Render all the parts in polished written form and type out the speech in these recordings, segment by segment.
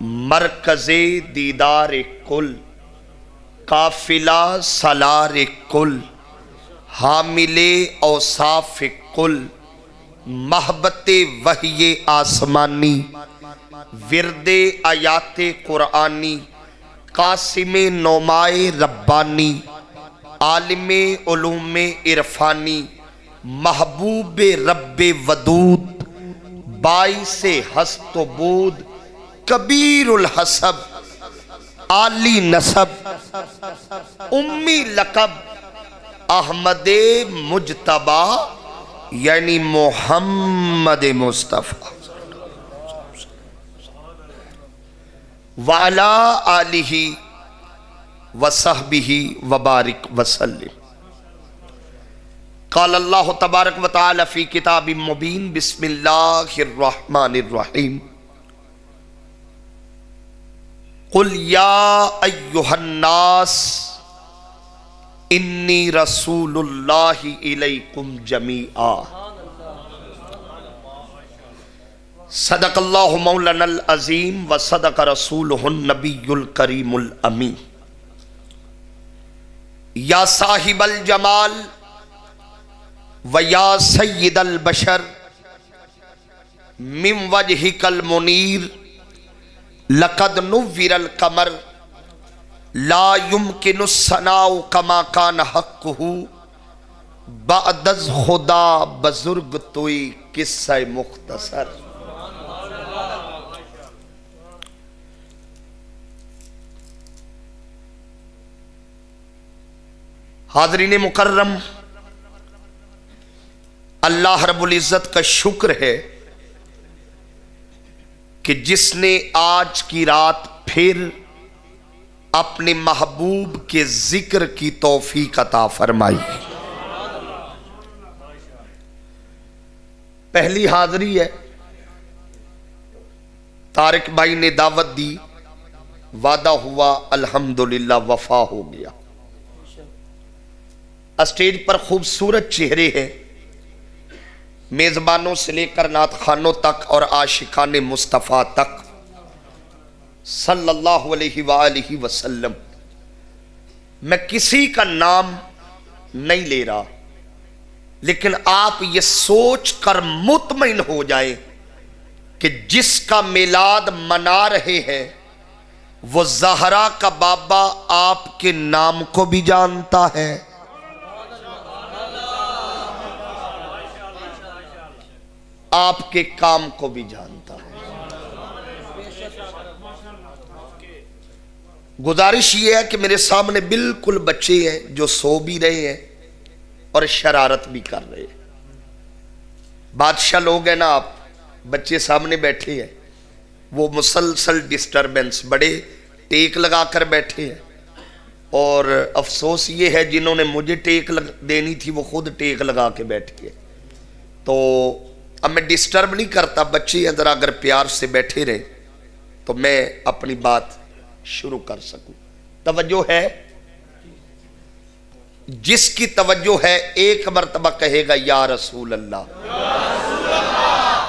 مرکز دیدار کل، قافلہ سالار کل، حامل اوصاف کل، محبت وحی آسمانی، ورد آیات قرآنی، قاسم نعمائے ربانی، عالم علوم عرفانی، محبوب رب ودود، باعث ہست و بود، کبیر الحسب، عالی نسب، امی لقب، احمد مجتبی یعنی محمد مصطفیٰ، وعلی آلہ وصحبہ وبارک وسلم۔ قال اللہ تبارک و تعالی فی کتاب مبین، بسم اللہ الرحمن الرحیم، قل یا ایہا الناس انی رسول اللہ الیکم جمیعا۔ صدق اللہ مولانا العظیم و صدق رسولہ النبی الکریم الامین۔ یا صاحب الجمال و یا سید البشر، من وجہک المنیر لقد نور القمر، لا يمكن الثناء کما کان حقہ، بعد از خدا بزرگ توئی قصہ مختصر۔ حاضرین مکرم، اللہ رب العزت کا شکر ہے کہ جس نے آج کی رات پھر اپنے محبوب کے ذکر کی توفیق عطا فرمائی۔ پہلی حاضری ہے، طارق بھائی نے دعوت دی، وعدہ ہوا، الحمدللہ وفا ہو گیا۔ اسٹیج پر خوبصورت چہرے ہیں، میزبانوں سے لے کر نعت خوانوں تک اور عاشقان مصطفیٰ تک صلی اللہ علیہ وآلہ وسلم۔ میں کسی کا نام نہیں لے رہا، لیکن آپ یہ سوچ کر مطمئن ہو جائیں کہ جس کا میلاد منا رہے ہیں وہ زہرا کا بابا آپ کے نام کو بھی جانتا ہے، آپ کے کام کو بھی جانتا ہے۔ گزارش یہ ہے کہ میرے سامنے بالکل بچے ہیں جو سو بھی رہے ہیں اور شرارت بھی کر رہے ہیں۔ بادشاہ لوگ ہیں نا آپ، بچے سامنے بیٹھے ہیں، وہ مسلسل ڈسٹربنس، بڑے ٹیک لگا کر بیٹھے ہیں، اور افسوس یہ ہے جنہوں نے مجھے ٹیک دینی تھی وہ خود ٹیک لگا کے بیٹھے ہیں۔ تو اب میں ڈسٹرب نہیں کرتا، بچے اندر اگر پیار سے بیٹھے رہے تو میں اپنی بات شروع کر سکوں۔ توجہ ہے؟ جس کی توجہ ہے ایک مرتبہ کہے گا یا رسول اللہ۔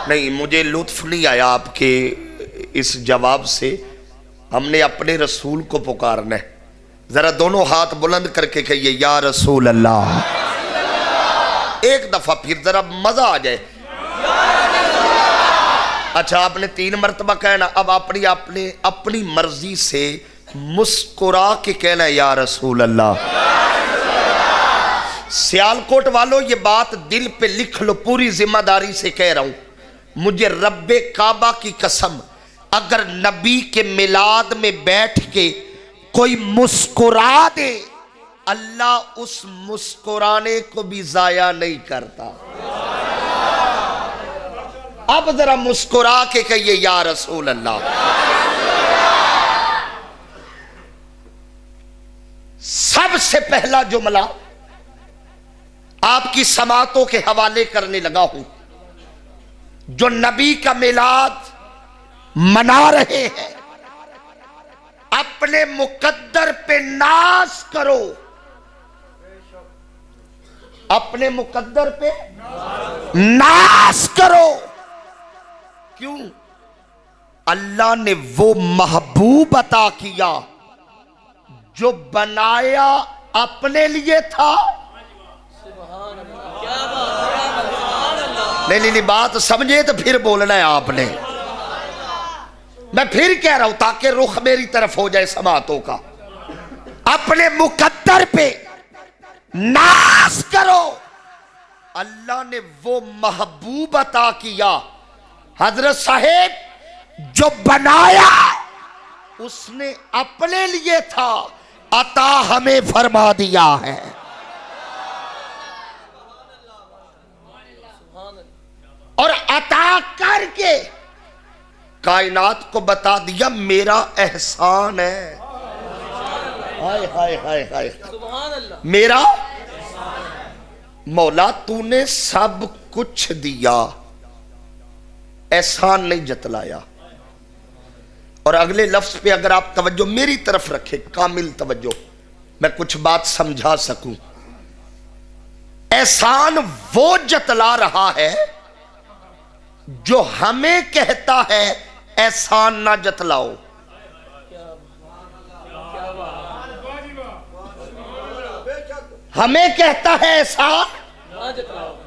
نہیں، مجھے لطف نہیں آیا آپ کے اس جواب سے، ہم نے اپنے رسول کو پکارنا ہے۔ ذرا دونوں ہاتھ بلند کر کے کہیے یا رسول اللہ، ایک دفعہ پھر ذرا مزہ آ جائے۔ اچھا، آپ نے 3 مرتبہ کہنا، اب اپنی مرضی سے مسکرا کے کہنا یا رسول اللہ۔ سیالکوٹ والو یہ بات دل پہ لکھ لو، پوری ذمہ داری سے کہہ رہا ہوں، مجھے رب کعبہ کی قسم، اگر نبی کے میلاد میں بیٹھ کے کوئی مسکرا دے، اللہ اس مسکرانے کو بھی ضائع نہیں کرتا۔ اب ذرا مسکرا کے کہیے یا رسول اللہ۔ سب سے پہلا جملہ آپ کی سماعتوں کے حوالے کرنے لگا ہوں، جو نبی کا میلاد منا رہے ہیں، اپنے مقدر پہ ناز کرو، اپنے مقدر پہ ناز کرو۔ کیوں؟ اللہ نے وہ محبوب عطا کیا جو بنایا اپنے لیے تھا. نہیں بات سمجھے تو پھر بولنا ہے آپ نے. میں پھر کہہ رہا ہوں تاکہ رخ میری طرف ہو جائے سماعتوں کا. اپنے مقدر پہ ناز کرو. اللہ نے وہ محبوب عطا کیا حضرت صاحب جو بنایا اس نے اپنے لیے تھا، عطا ہمیں فرما دیا ہے. اور عطا کر کے کائنات کو بتا دیا میرا احسان ہے. ہائے ہائے ہائے ہائے میرا مولا تو نے سب کچھ دیا، احسان نہیں جتلایا. اور اگلے لفظ پہ اگر آپ توجہ میری طرف رکھیں، کامل توجہ، میں کچھ بات سمجھا سکوں. احسان وہ جتلا رہا ہے جو ہمیں کہتا ہے احسان نہ جتلاؤ. ہمیں کہتا ہے احسان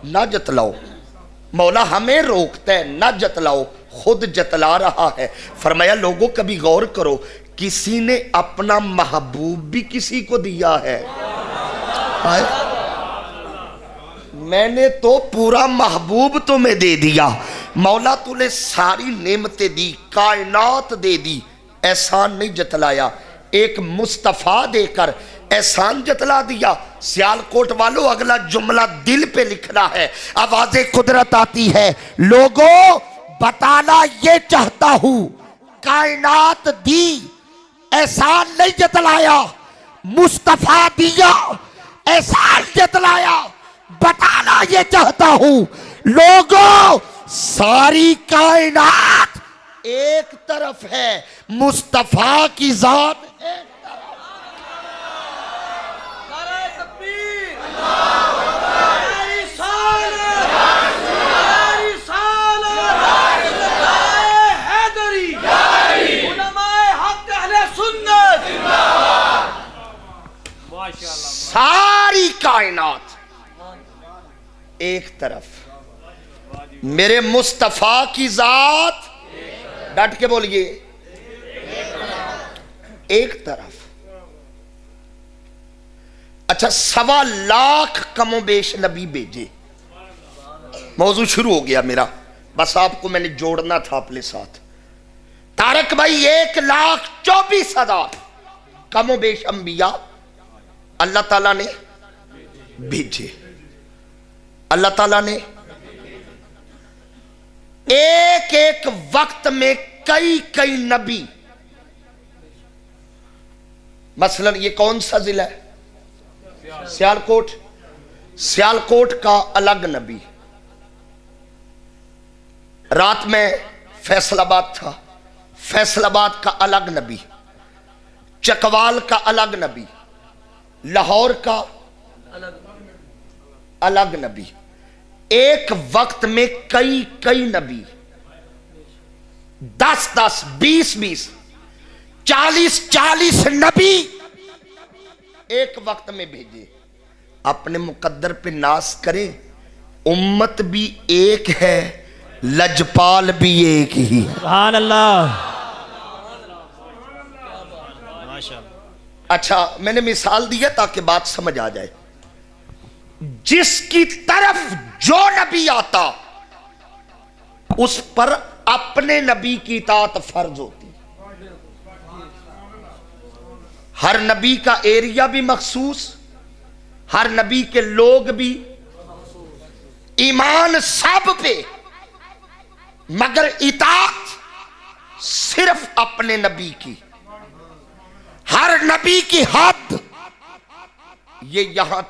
نہ جتلاؤ. مولا ہمیں روکتا ہے نہ جتلاؤ، خود جتلا رہا ہے. فرمایا لوگوں کبھی غور کرو، کسی نے اپنا محبوب بھی کسی کو دیا ہے. میں نے تو پورا محبوب تمہیں دے دیا. مولا تو نے ساری نعمتیں دی، کائنات دے دی، احسان نہیں جتلایا. ایک مصطفیٰ دے کر احسان جتلا دیا. سیالکوٹ والوں اگلا جملہ دل پہ لکھنا ہے. آواز قدرت آتی ہے، لوگوں بتانا یہ چاہتا ہوں کائنات دی، احسان نہیں جتلایا. مصطفیٰ دیا، احسان جتلایا. بتانا یہ چاہتا ہوں لوگوں ساری کائنات ایک طرف ہے، مصطفیٰ کی ذات ایک طرف. نعرہ تکبیر، حیدری، علماء حق اہل سنت. ساری کائنات ایک طرف، میرے مصطفیٰ کی ذات ڈٹ کے بولیے ایک طرف. اچھا 1.25 کم و بیش نبی بھیجے. موضوع شروع ہو گیا میرا، بس آپ کو میں نے جوڑنا تھا اپنے ساتھ. طارق بھائی 1,24,000 کم و بیش انبیاء اللہ تعالیٰ نے بھیجے. اللہ تعالیٰ نے ایک ایک وقت میں کئی نبی. مثلا یہ کون سا ضلع ہے؟ سیالکوٹ. سیالکوٹ کا الگ نبی. رات میں فیصل آباد تھا، فیصل آباد کا الگ نبی. چکوال کا الگ نبی. لاہور کا الگ نبی. ایک وقت میں کئی نبی، 10 20 40 نبی ایک وقت میں بھیجے. اپنے مقدر پہ ناز کریں، امت بھی ایک ہے، لجپال بھی ایک ہی. سبحان اللہ. اچھا میں نے مثال دی ہے تاکہ بات سمجھ آ جائے. جس کی طرف جو نبی آتا اس پر اپنے نبی کی اطاعت فرض ہوتی. ہر نبی کا ایریا بھی مخصوص، ہر نبی کے لوگ بھی، ایمان سب پہ، مگر اطاعت صرف اپنے نبی کی. ہر نبی کی حد یہ یہاں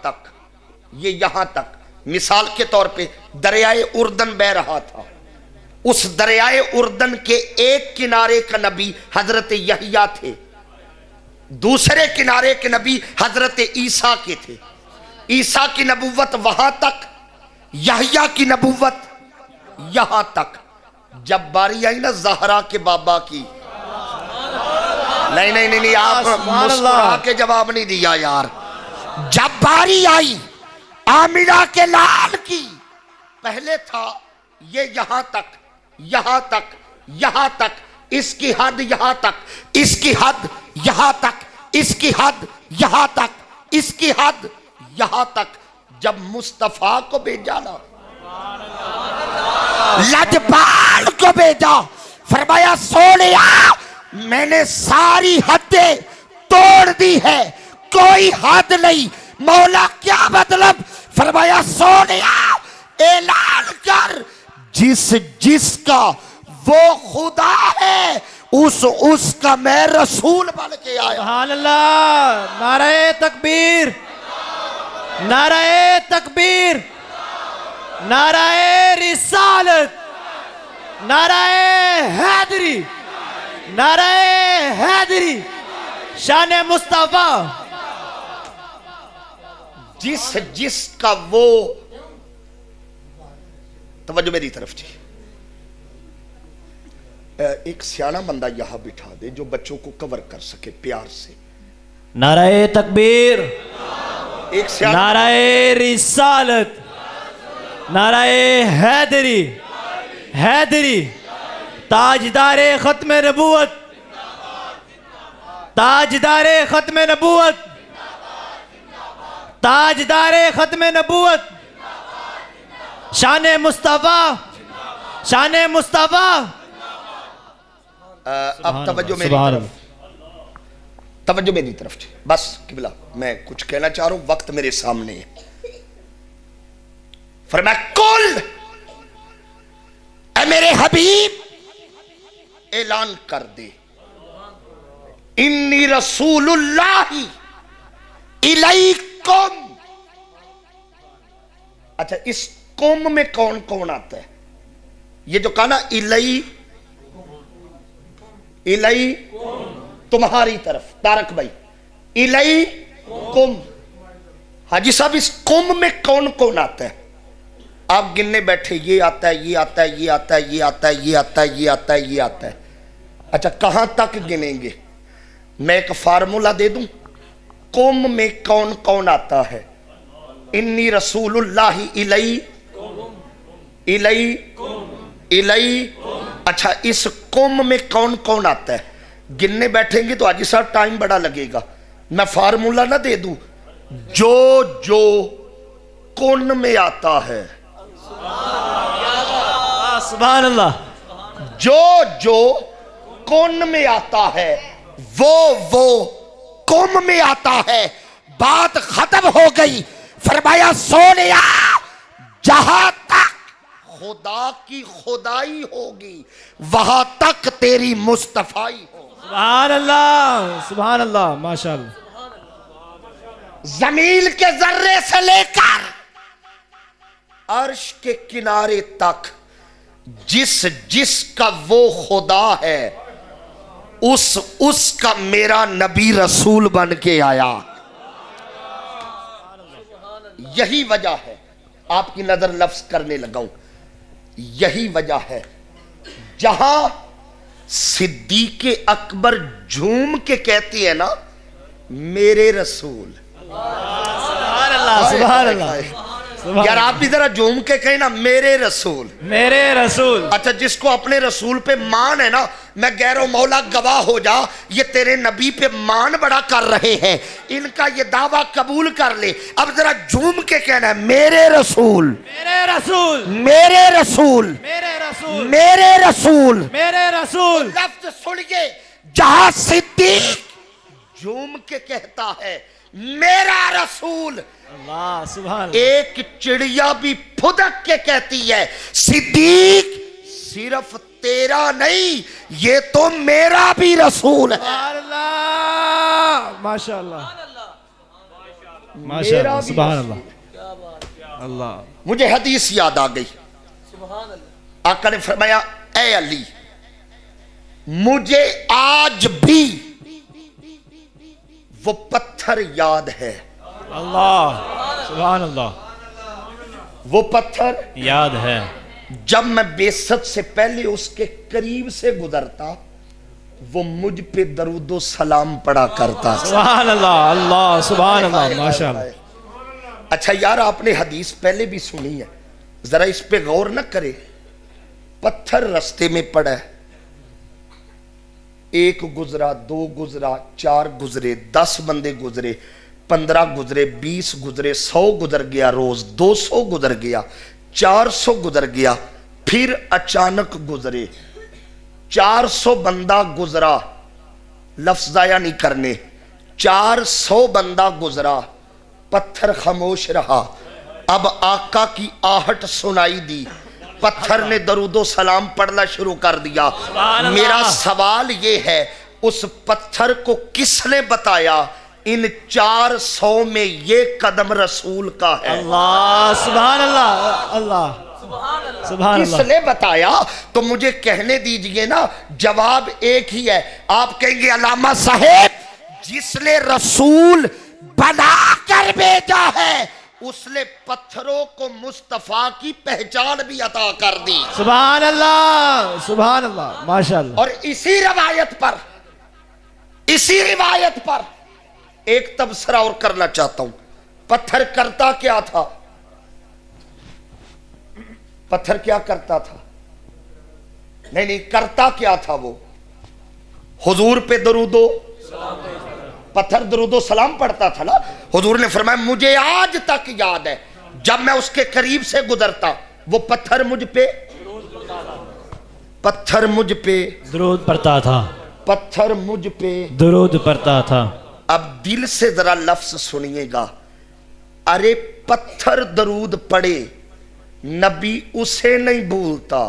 تک. مثال کے طور پہ دریائے اردن بہ رہا تھا، اس دریائے اردن کے ایک کنارے کا نبی حضرت یحییٰ تھے، دوسرے کنارے کے نبی حضرت عیسیٰ کے تھے. عیسیٰ کی نبوت وہاں تک، یحییٰ کی نبوت یہاں تک. جب باری آئی نا زہرا کے بابا کی، نہیں آپ مسکرا کے جواب نہیں دیا یار، جب باری آئی آمنہ کے لال کی، پہلے تھا یہ یہاں تک یہاں تک یہاں تک، اس کی حد یہاں تک، اس کی حد یہاں تک، اس کی حد یہاں تک، اس کی حد یہاں تک، جب مصطفیٰ کو بھیجا نا، لجپال کو بھیجا، فرمایا سونیا میں نے ساری حدیں توڑ دی ہے، کوئی حد نہیں۔ مولا کیا مطلب؟ فرمایا سونیا اعلان کر، جس کا وہ خدا ہے اس کا میں رسول بن کے آیا۔ سبحان اللہ، نعرہ تکبیر، نعرہ تکبیر، نعرہ رسالت، نعرہ حیدری، نعرہ حیدری، شان مصطفیٰ، جس کا وہ، توجہ میری طرف جی، ایک سیانہ بندہ یہاں بٹھا دے جو بچوں کو کور کر سکے پیار سے۔ نعرہ تکبیر، ایک سیانہ، نعرہ رسالت، نعرہ حیدری، حیدری تاجدار ختم نبوت، تاجدار ختم نبوت، تاجدار ختم نبوت، شان مصطفیٰ، شان مصطفیٰ۔ اب توجہ میری طرف، توجہ میری طرف جی، بس قبلہ میں کچھ کہنا چاہ رہا ہوں، وقت میرے سامنے ہے۔ فرمایا کل اے میرے حبیب اعلان کر دے، انی رسول اللہ الیکم۔ اچھا اس قوم میں کون کون آتا ہے؟ یہ جو کہا نا الی تمہاری طرف، تارک بھائی الی کم، حاجی صاحب اس قوم میں کون کون آتا ہے؟ آپ گننے بیٹھے، یہ آتا ہے یہ آتا ہے یہ آتا ہے یہ آتا ہے یہ آتا ہے یہ آتا ہے یہ آتا ہے۔ اچھا کہاں تک گنیں گے؟ میں ایک فارمولا دے دوں، قوم میں کون کون آتا ہے؟ انی رسول اللہ الی، اچھا اس قوم میں کون کون آتا ہے؟ گننے بیٹھیں گے تو حاجی صاحب ٹائم بڑا لگے گا، میں فارمولا نہ دے دوں، جو کون میں آتا ہے، سبحان اللہ، جو کون میں آتا ہے وہ قوم میں آتا ہے۔ بات ختم ہو گئی۔ فرمایا سونیا جہاں تک خدا کی خدائی ہوگی وہاں تک تیری مصطفائی ہوگی۔ سبحان اللہ، سبحان اللہ، ماشاءاللہ۔ زمین کے ذرے سے لے کر عرش کے کنارے تک جس کا وہ خدا ہے اس کا میرا نبی رسول بن کے آیا۔ یہی وجہ ہے، آپ کی نظر لفظ کرنے لگا ہوں، یہی وجہ ہے جہاں صدیق اکبر جھوم کے کہتی ہے نا میرے رسول، سبحان اللہ، سبحان اللہ، یار آپ بھی ذرا جھوم کے کہیں نا میرے رسول، میرے رسول۔ اچھا جس کو اپنے رسول پہ مان ہے نا، میں گہرو مولا گواہ ہو جا، یہ تیرے نبی پہ مان بڑا کر رہے ہیں، ان کا یہ دعویٰ قبول کر لے۔ اب ذرا جھوم کے کہنا ہے میرے رسول، میرے رسول، میرے رسول، میرے رسول، میرے رسول۔ میرے رسول۔ لفظ سنیے، جہاں صدیق جھوم کے کہتا ہے میرا رسول، اللہ، سبحان اللہ، ایک چڑیا بھی پھدک کے کہتی ہے صدیق صرف تیرا نہیں یہ تو میرا بھی رسول ہے۔ سبحان اللہ، ماشاءاللہ، ماشاءاللہ، سبحان اللہ، اللہ۔ مجھے حدیث یاد آ گئی، آقا نے فرمایا اے علی مجھے آج بھی وہ پتھر یاد ہے، اللہ، سبحان اللہ، وہ پتھر یاد ہے، جب میں بیست سے پہلے اس کے قریب سے گزرتا وہ مجھ پہ درود و سلام پڑا کرتا تھا. سبحان اللہ. اللہ سبحان اللہ. ماشاءاللہ. اچھا یار آپ نے حدیث پہلے بھی سنی ہے, ذرا اس پہ غور نہ کرے. پتھر رستے میں پڑا ہے, ایک گزرا, دو گزرا, چار گزرے, 10 بندے گزرے, 15 گزرے, 20 گزرے, 100 گزر گیا, روز 200 گزر گیا, 400 گزر گیا, پھر اچانک گزرے, 400 بندہ گزرا, لفظ ضائع نہیں کرنے, 400 بندہ گزرا, پتھر خاموش رہا. اب آقا کی آہٹ سنائی دی, پتھر نے درود و سلام پڑھنا شروع کر دیا. میرا سوال یہ ہے اس پتھر کو کس نے بتایا ان 400 میں یہ قدم رسول کا ہے؟ اللہ سبحان اللہ. اللہ سبحان کس اللہ. نے بتایا؟ تو مجھے کہنے دیجئے نا, جواب ایک ہی ہے. آپ کہیں گے علامہ صاحب جس نے رسول بنا کر بھیجا ہے اس نے پتھروں کو مصطفیٰ کی پہچان بھی عطا کر دی. سبحان اللہ. سبحان اللہ. ماشاءاللہ. اور اسی روایت پر ایک تبصرہ اور کرنا چاہتا ہوں. پتھر کرتا کیا تھا؟ پتھر کیا کرتا تھا؟ نہیں کرتا کیا تھا وہ؟ حضور پہ پتھر درود و سلام پڑھتا تھا نا. حضور نے فرمایا مجھے آج تک یاد ہے جب میں اس کے قریب سے گزرتا وہ پتھر مجھ پہ درود پڑھتا تھا. پتھر مجھ پہ درود پڑھتا تھا. اب دل سے ذرا لفظ سنیے گا, ارے پتھر درود پڑے نبی اسے نہیں بھولتا.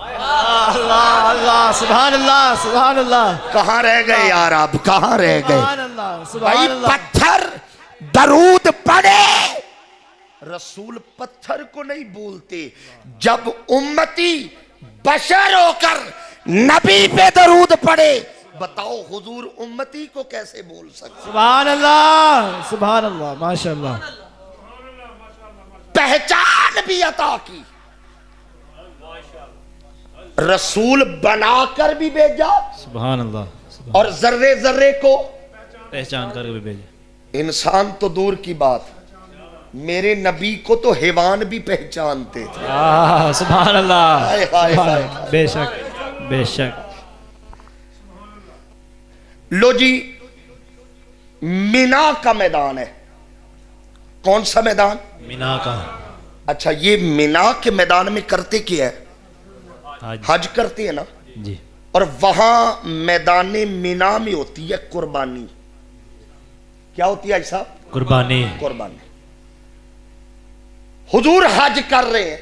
اللہ اللہ. سبحان اللہ. سبحان اللہ. کہاں رہ گئے یار آپ, کہاں رہ گئے؟ سبحان اللہ. بھائی سبحان اللہ. پتھر درود پڑے, رسول پتھر کو نہیں بھولتے. جب امتی بشر ہو کر نبی پہ درود پڑے, بتاؤ حضور امتی کو کیسے بول سکتے؟ سبحان اللہ. سبحان اللہ. ماشاءاللہ. پہچان بھی عطا کی, رسول بنا کر بھی بھیجا سبحان اللہ. اور ذرے ذرے کو پہچان کر کے بھی بھیجے. انسان تو دور کی بات, میرے نبی کو تو حیوان بھی پہچانتے تھے. سبحان اللہ. ہائے ہائے ہائے. بے شک بے شک. لو جی, مینا کا میدان ہے. کون سا میدان؟ مینا کا. اچھا یہ مینا کے میدان میں کرتے کیا ہے؟ حج کرتے ہیں نا جی. اور وہاں میدان مینا میں ہوتی ہے قربانی. کیا ہوتی ہے ایسا؟ قربانی. حضور حج کر رہے ہیں,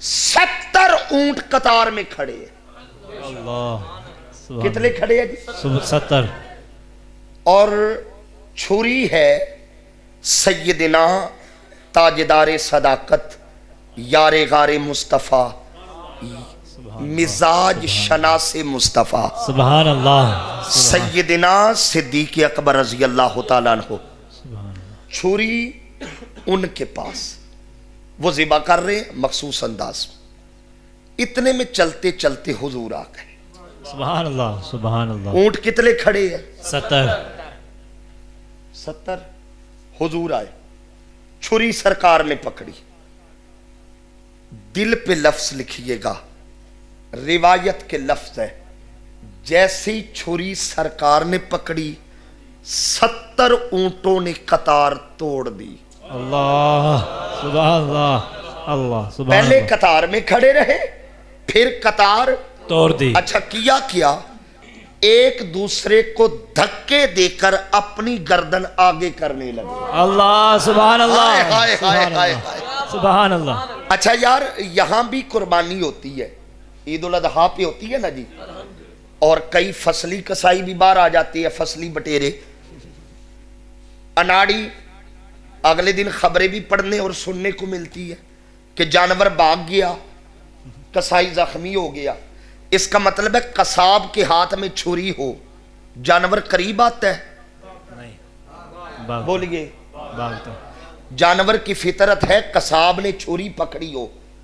70 اونٹ قطار میں کھڑے ہیں. اللہ. کتنے کھڑے ہیں جی؟ 70. اور چھری ہے سیدنا تاجدار صداقت یار غار مصطفیٰ مزاج شناس مصطفیٰ سبحان اللہ. سیدنا صدیق اکبر رضی اللہ تعالیٰ عنہ. چھری ان کے پاس, وہ ذبح کر رہے ہیں مخصوص انداز. اتنے میں چلتے چلتے حضور آ گئے. سبحان اللہ. سبحان اللہ. اونٹ کتنے کھڑے ہیں؟ 70. حضور آئے, چھری سرکار نے پکڑی. دل پہ لفظ لکھیے گا, روایت کے لفظ ہے, جیسی چھری سرکار نے پکڑی 70 اونٹوں نے قطار توڑ دی. اللہ. سبحان اللہ. اللہ. سبحان پہلے اللہ. قطار میں کھڑے رہے, پھر قطار توڑ دی. اچھا کیا ایک دوسرے کو دھکے دے کر اپنی گردن آگے کرنے لگے. اللہ. سبحان اللہ. ہائے ہائے سبحان ہائے اللہ. ہائے. سبحان اللہ. اچھا یار یہاں بھی قربانی ہوتی ہے, عید الاضحیٰ پہ ہوتی ہے نا جی, اور کئی فصلی کسائی بھی باہر آ جاتی ہے, فصلی بٹیرے اناڑی. اگلے دن خبریں بھی پڑھنے اور سننے کو ملتی ہے کہ جانور بھاگ گیا, کسائی زخمی ہو گیا. اس کا مطلب ہے قصاب کے ہاتھ میں چھری ہو جانور قریب آتا ہے؟ نہیں. بولیے. بھاگتا. جانور کی فطرت ہے, قصاب نے چھری پکڑی ہو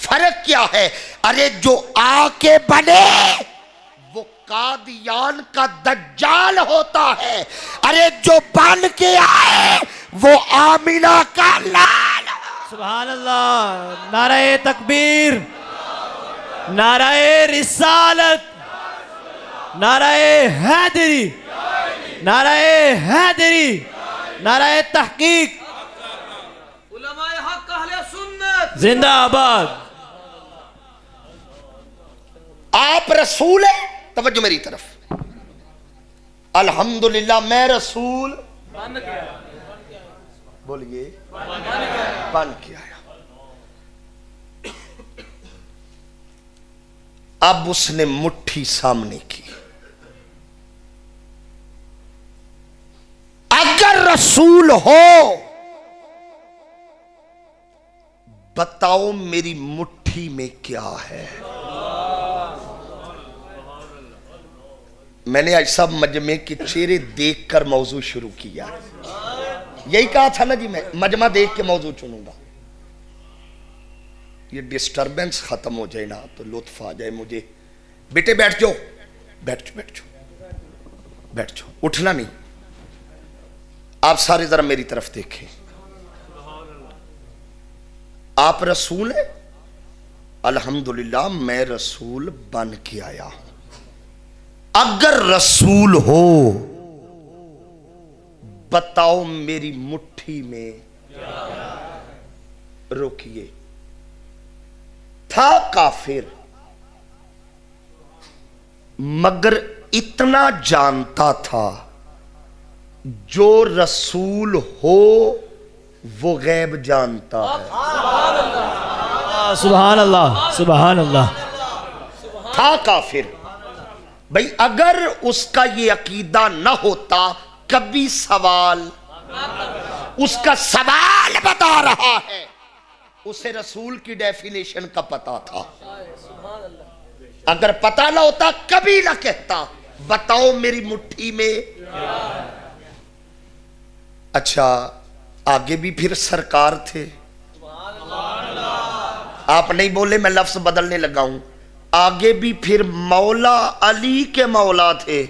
فرق کیا ہے؟ ارے جو آ کے بنے وہ قادیان کا دجال ہوتا ہے، ارے جو بن کے آئے وہ آمینہ کا لال۔ سبحان اللہ، نعرہ تکبیر، نعرہ رسالت، نعرہ حیدری، نعرہ حیدری، نعرہ تحقیق، علماء حق اہل سنت زندہ آباد۔ آپ رسول ہیں، توجہ میری طرف، الحمدللہ میں رسول بولیے بن کے آیا۔ اب اس نے مٹھی سامنے کی، اگر رسول ہو بتاؤ میری مٹھی میں کیا ہے۔ میں نے آج سب مجمع کے چہرے دیکھ کر موضوع شروع کیا، یہی کہا تھا نا جی، میں مجمع دیکھ کے موضوع چنوں گا، یہ ڈسٹربنس ختم ہو جائے نا تو لطف آ جائے مجھے۔ بیٹے بیٹھ جاؤ، بیٹھ جاؤ، بیٹھ جاؤ، بیٹھ جاؤ، اٹھنا نہیں۔ آپ سارے ذرا میری طرف دیکھیں، آپ رسول ہیں؟ الحمدللہ میں رسول بن کے آیا ہوں۔ اگر رسول ہو بتاؤ میری مٹھی میں روکیے۔ تھا کافر مگر اتنا جانتا تھا جو رسول ہو وہ غیب جانتا ہے۔ سبحان اللہ، سبحان اللہ۔ تھا کافر، بھئی اگر اس کا یہ عقیدہ نہ ہوتا کبھی سوال، اس کا سوال بتا رہا ہے، اسے رسول کی ڈیفینیشن کا پتا تھا۔ اگر پتا نہ ہوتا کبھی نہ کہتا بتاؤ میری مٹھی میں۔ اچھا آگے بھی پھر سرکار تھے، آپ نہیں بولے میں لفظ بدلنے لگا ہوں، آگے بھی پھر مولا علی کے مولا تھے۔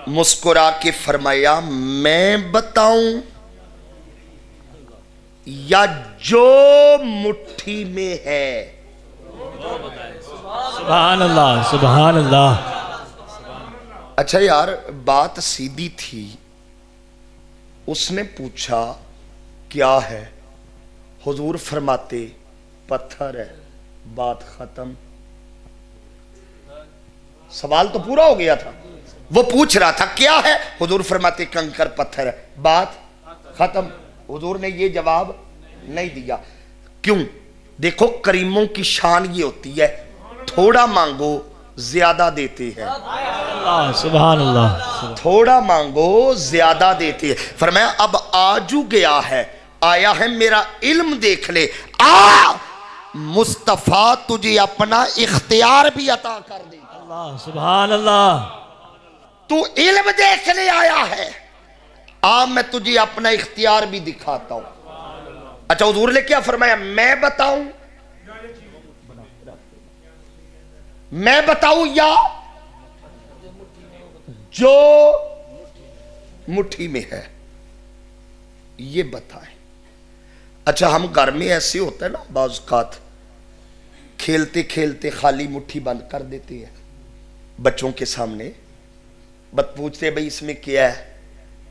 مسکرا کے فرمایا میں بتاؤں یا جو مٹھی میں ہے؟ سبحان اللہ، سبحان اللہ۔ اچھا یار بات سیدھی تھی، اس نے پوچھا کیا ہے؟ حضور فرماتے پتھر ہے، بات ختم۔ سوال تو پورا ہو گیا تھا، وہ پوچھ رہا تھا کیا ہے، حضور فرماتے کنکر پتھر ہے، بات ختم۔ حضور نے یہ جواب نہیں دیا، کیوں؟ دیکھو کریموں کی شان یہ ہوتی ہے تھوڑا مانگو زیادہ دیتے ہیں، سبحان اللہ۔ تھوڑا مانگو زیادہ دیتے ہیں۔ فرمایا اب آجو گیا ہے، آیا ہے میرا علم دیکھ لے، آ مصطفیٰ تجھے اپنا اختیار بھی عطا کر دے۔ اللہ سبحان اللہ۔ تو علم دیکھ لے آیا ہے، آ میں تجھے اپنا اختیار بھی دکھاتا ہوں۔ اچھا حضور نے کیا فرمایا؟ میں بتاؤں، میں بتاؤں یا جو مٹھی میں ہے؟ یہ بتائیں۔ اچھا ہم گھر میں ایسے ہوتا ہے نا بعض اوقات کھیلتے کھیلتے خالی مٹھی بند کر دیتے ہیں بچوں کے سامنے، بت پوچھتے ہیں بھئی اس میں کیا ہے؟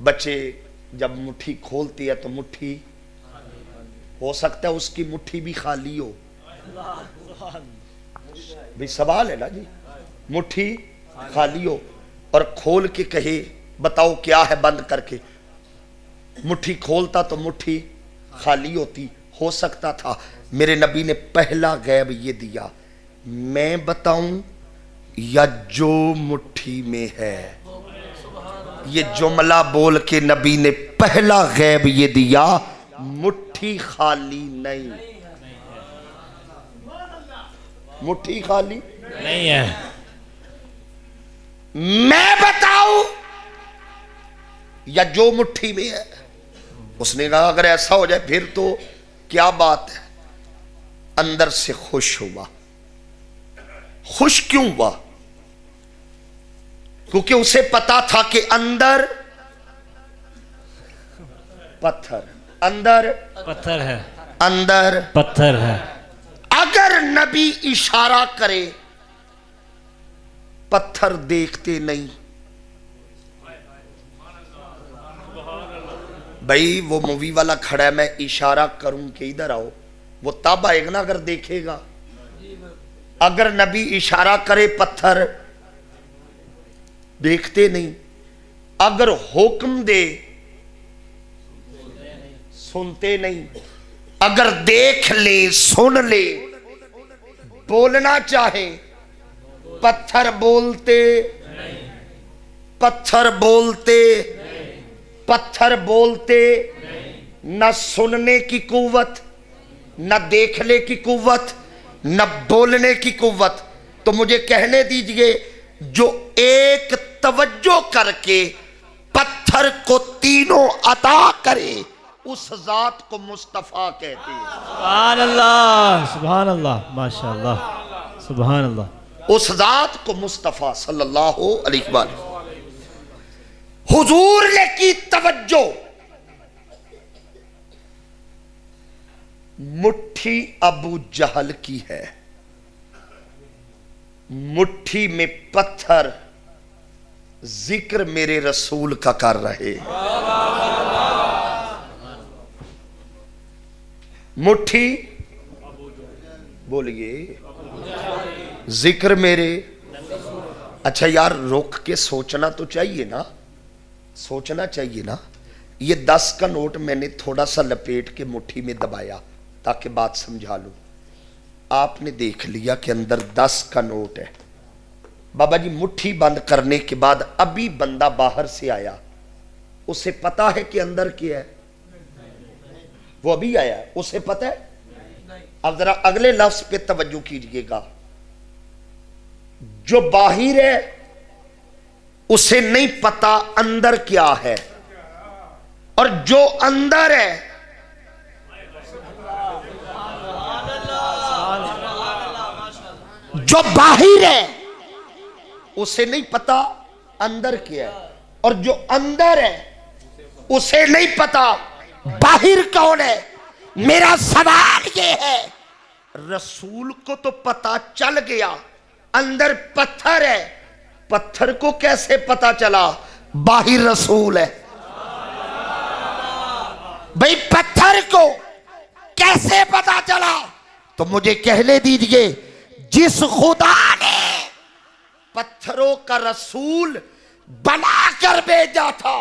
بچے جب مٹھی کھولتی ہے تو مٹھی ہو سکتا ہے اس کی مٹھی بھی خالی ہو، بھی سوال ہے نا جی، مٹھی خالی ہو اور کھول کے کہے بتاؤ کیا ہے بند کر کے، مٹھی کھولتا تو مٹھی خالی ہوتی، ہو سکتا تھا۔ میرے نبی نے پہلا غیب یہ دیا، میں بتاؤں یا جو مٹھی میں ہے؟ یہ جملہ بول کے نبی نے پہلا غیب یہ دیا، مٹھی خالی نہیں، مٹھی خالی نہیں ہے۔ میں بتاؤں یا جو مٹھی میں ہے؟ اس نے کہا اگر ایسا ہو جائے پھر تو کیا بات ہے؟ اندر سے خوش ہوا. خوش کیوں ہوا؟ کیونکہ اسے پتا تھا کہ اندر پتھر، اندر پتھر ہے، اندر پتھر ہے. اگر نبی اشارہ کرے پتھر دیکھتے نہیں. بھائی وہ مووی والا کھڑا ہے، میں اشارہ کروں کہ ادھر آؤ، وہ تب آئے گا نا اگر دیکھے گا. اگر نبی اشارہ کرے پتھر دیکھتے نہیں، اگر حکم دے سنتے نہیں، اگر دیکھ لے سن لے بولنا چاہے پتھر بولتے، پتھر بولتے، پتھر بولتے. نہ سننے کی قوت، نہ دیکھنے کی قوت، نہ بولنے کی قوت. تو مجھے کہنے دیجئے جو ایک توجہ کر کے پتھر کو تینوں عطا کرے اس ذات کو مصطفیٰ کہتے ہیں. سبحان اللہ، سبحان اللہ، ماشاءاللہ، سبحان اللہ. اس ذات کو مصطفیٰ صلی اللہ علیہ وآلہ. حضور نے کی توجہ. مٹھی ابو جہل کی ہے، مٹھی میں پتھر ذکر میرے رسول کا کر رہے. مٹھی بولیے ذکر میرے. اچھا یار رک کے سوچنا تو چاہیے نا، سوچنا چاہیے نا. یہ 10 کا نوٹ میں نے تھوڑا سا لپیٹ کے مٹھی میں دبایا تاکہ بات سمجھا لوں. آپ نے دیکھ لیا کہ اندر 10 کا نوٹ ہے. بابا جی مٹھی بند کرنے کے بعد ابھی بندہ باہر سے آیا، اسے پتا ہے کہ اندر کیا ہے؟ وہ ابھی آیا، اسے پتا ہے؟ اب ذرا اگلے لفظ پہ توجہ کیجئے گا. جو باہر ہے اسے نہیں پتا اندر کیا ہے، اور جو اندر ہے جو باہر ہے اسے نہیں پتا اندر کیا ہے، اور جو اندر ہے اسے نہیں پتا باہر کون ہے. میرا سوال یہ ہے رسول کو تو پتا چل گیا اندر پتھر ہے، پتھر کو کیسے پتا چلا باہر رسول ہے؟ بھئی پتھر کو کیسے پتا چلا؟ تو مجھے کہنے دیجئے جس خدا نے پتھروں کا رسول بنا کر بھیجا تھا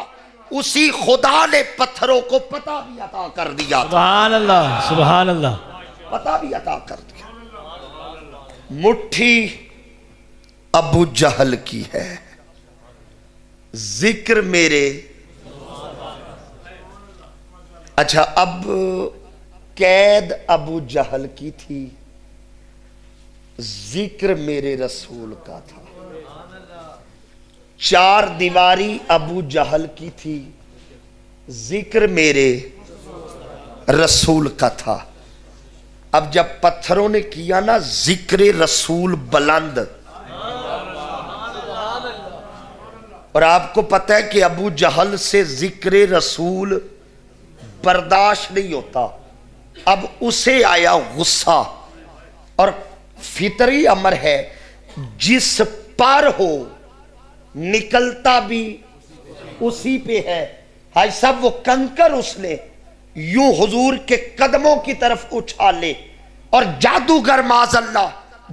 اسی خدا نے پتھروں کو پتہ بھی عطا کر دیا تھا. سبحان اللہ، سبحان اللہ. پتہ بھی عطا کر دیا. مٹھی ابو جہل کی ہے، ذکر میرے. اچھا اب قید ابو جہل کی تھی، ذکر میرے رسول کا تھا. چار دیواری ابو جہل کی تھی، ذکر میرے رسول کا تھا. اب جب پتھروں نے کیا نا ذکر رسول بلند، اور آپ کو پتہ ہے کہ ابو جہل سے ذکر رسول برداشت نہیں ہوتا. اب اسے آیا غصہ، اور فطری امر ہے جس پر ہو نکلتا بھی اسی پہ ہے. حاج صاحب وہ کنکر اس نے یوں حضور کے قدموں کی طرف اچھالے، اور جادوگر معاذ اللہ،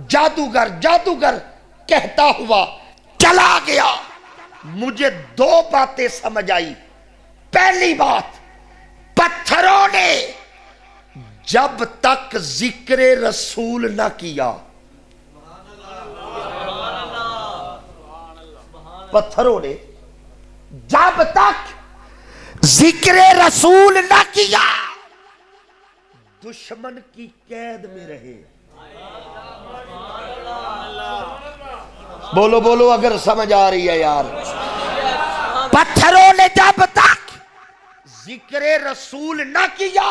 جادوگر جادوگر کہتا ہوا چلا گیا. مجھے 2 باتیں سمجھ آئی. پہلی بات، پتھروں نے جب تک ذکر رسول نہ کیا، پتھروں نے جب تک ذکر رسول نہ کیا دشمن کی قید میں رہے. بولو بولو اگر سمجھ آ رہی ہے یار. پتھروں نے جب تک ذکر رسول نہ کیا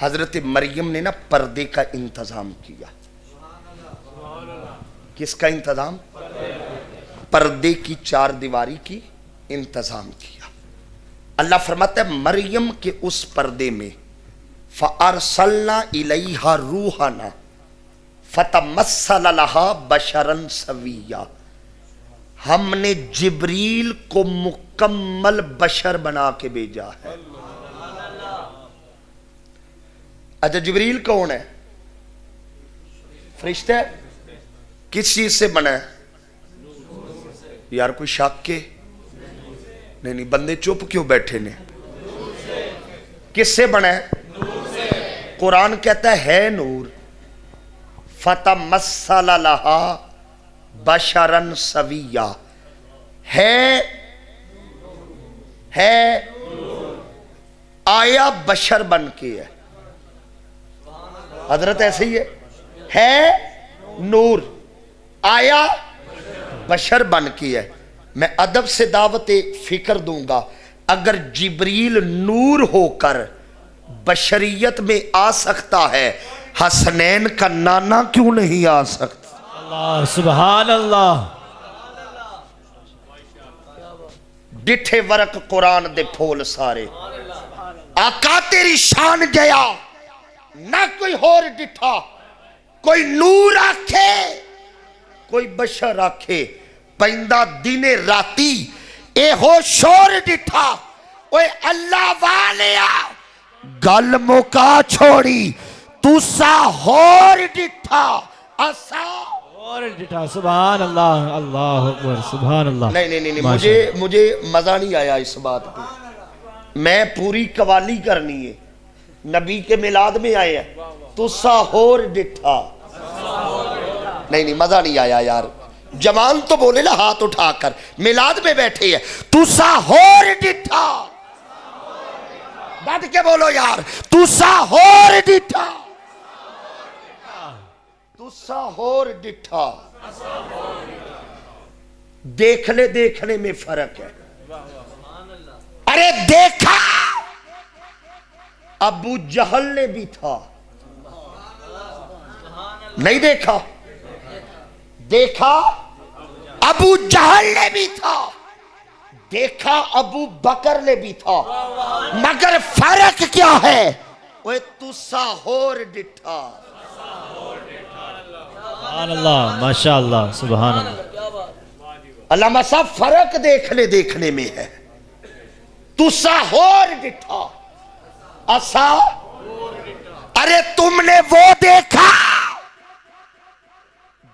حضرت مریم نے نا پردے کا انتظام کیا. کس کا انتظام؟ پردے کی 4 دیواری کی انتظام کیا. اللہ فرماتا ہے مریم کے اس پردے میں فَأَرْسَلْنَا إِلَيْهَا رُوحَنَا فَتَمَثَّلَ لَهَا بَشَرًا سَوِيًّا. ہم نے جبریل کو مکمل بشر بنا کے بھیجا ہے. اچھا جبریل کون ہے؟ فرشتہ ہے. کس چیز سے بنا ہے؟ یار کوئی شک کے نہیں بندے چپ کیوں بیٹھے نے؟ کس سے بنا ہے؟ قرآن کہتا ہے نور. فَتَمَثَّلَ لَهَا بَشَرًا سَوِيًّا. ہے آیا بشر بن کے ہے. حضرت ایسے ہی ہے نور آیا بشر بن کے ہے. میں ادب سے دعوت فکر دوں گا. اگر جبریل نور ہو کر بشریت میں آ سکتا ہے حسنین کا نانا کیوں نہیں آ سکتا؟ اللہ سبحان اللہ. ڈٹھے ورق قرآن دے پھول سارے. آقا تیری شان گیا نہ کوئی اور ڈٹھا. کوئی نور آکھے کوئی بشر آکھے پیندہ دن راتی اے ہو شور ڈٹھا. اوے اللہ والیا گل مکا چھوڑی تو سا ہور ڈٹھا اسا اور ڈٹھا. سبحان اللہ. اللہ اکبر. سبحان اللہ. نہیں مجھے مزہ نہیں آیا اس بات پہ. میں پوری قوالی کرنی ہے. نبی کے میلاد میں آئے ہیں تو سا ہور ڈٹھا. نہیں مزہ نہیں آیا یار. جوان تو بولے نا ہاتھ اٹھا کر. میلاد میں بیٹھے ہیں تو سا ہور ڈٹھا. ڈٹ کے بولو یار. تو سا ہور ڈٹھا. تو سا ہور ڈٹھا. دیکھنے میں فرق ہے. ارے دیکھا ابو جہل نے بھی تھا. نہیں دیکھا؟ دیکھا ابو جہل نے بھی تھا. دیکھا ابو بکر نے بھی تھا. مگر فرق کیا ہے؟ وہ تسا ہور ڈٹھا. سبحان اللہ. ماشاءاللہ. سبحان اللہ. علامہ صاحب فرق دیکھنے میں ہے. تسا ہور ڈٹھا اسا. ارے تم نے وہ دیکھا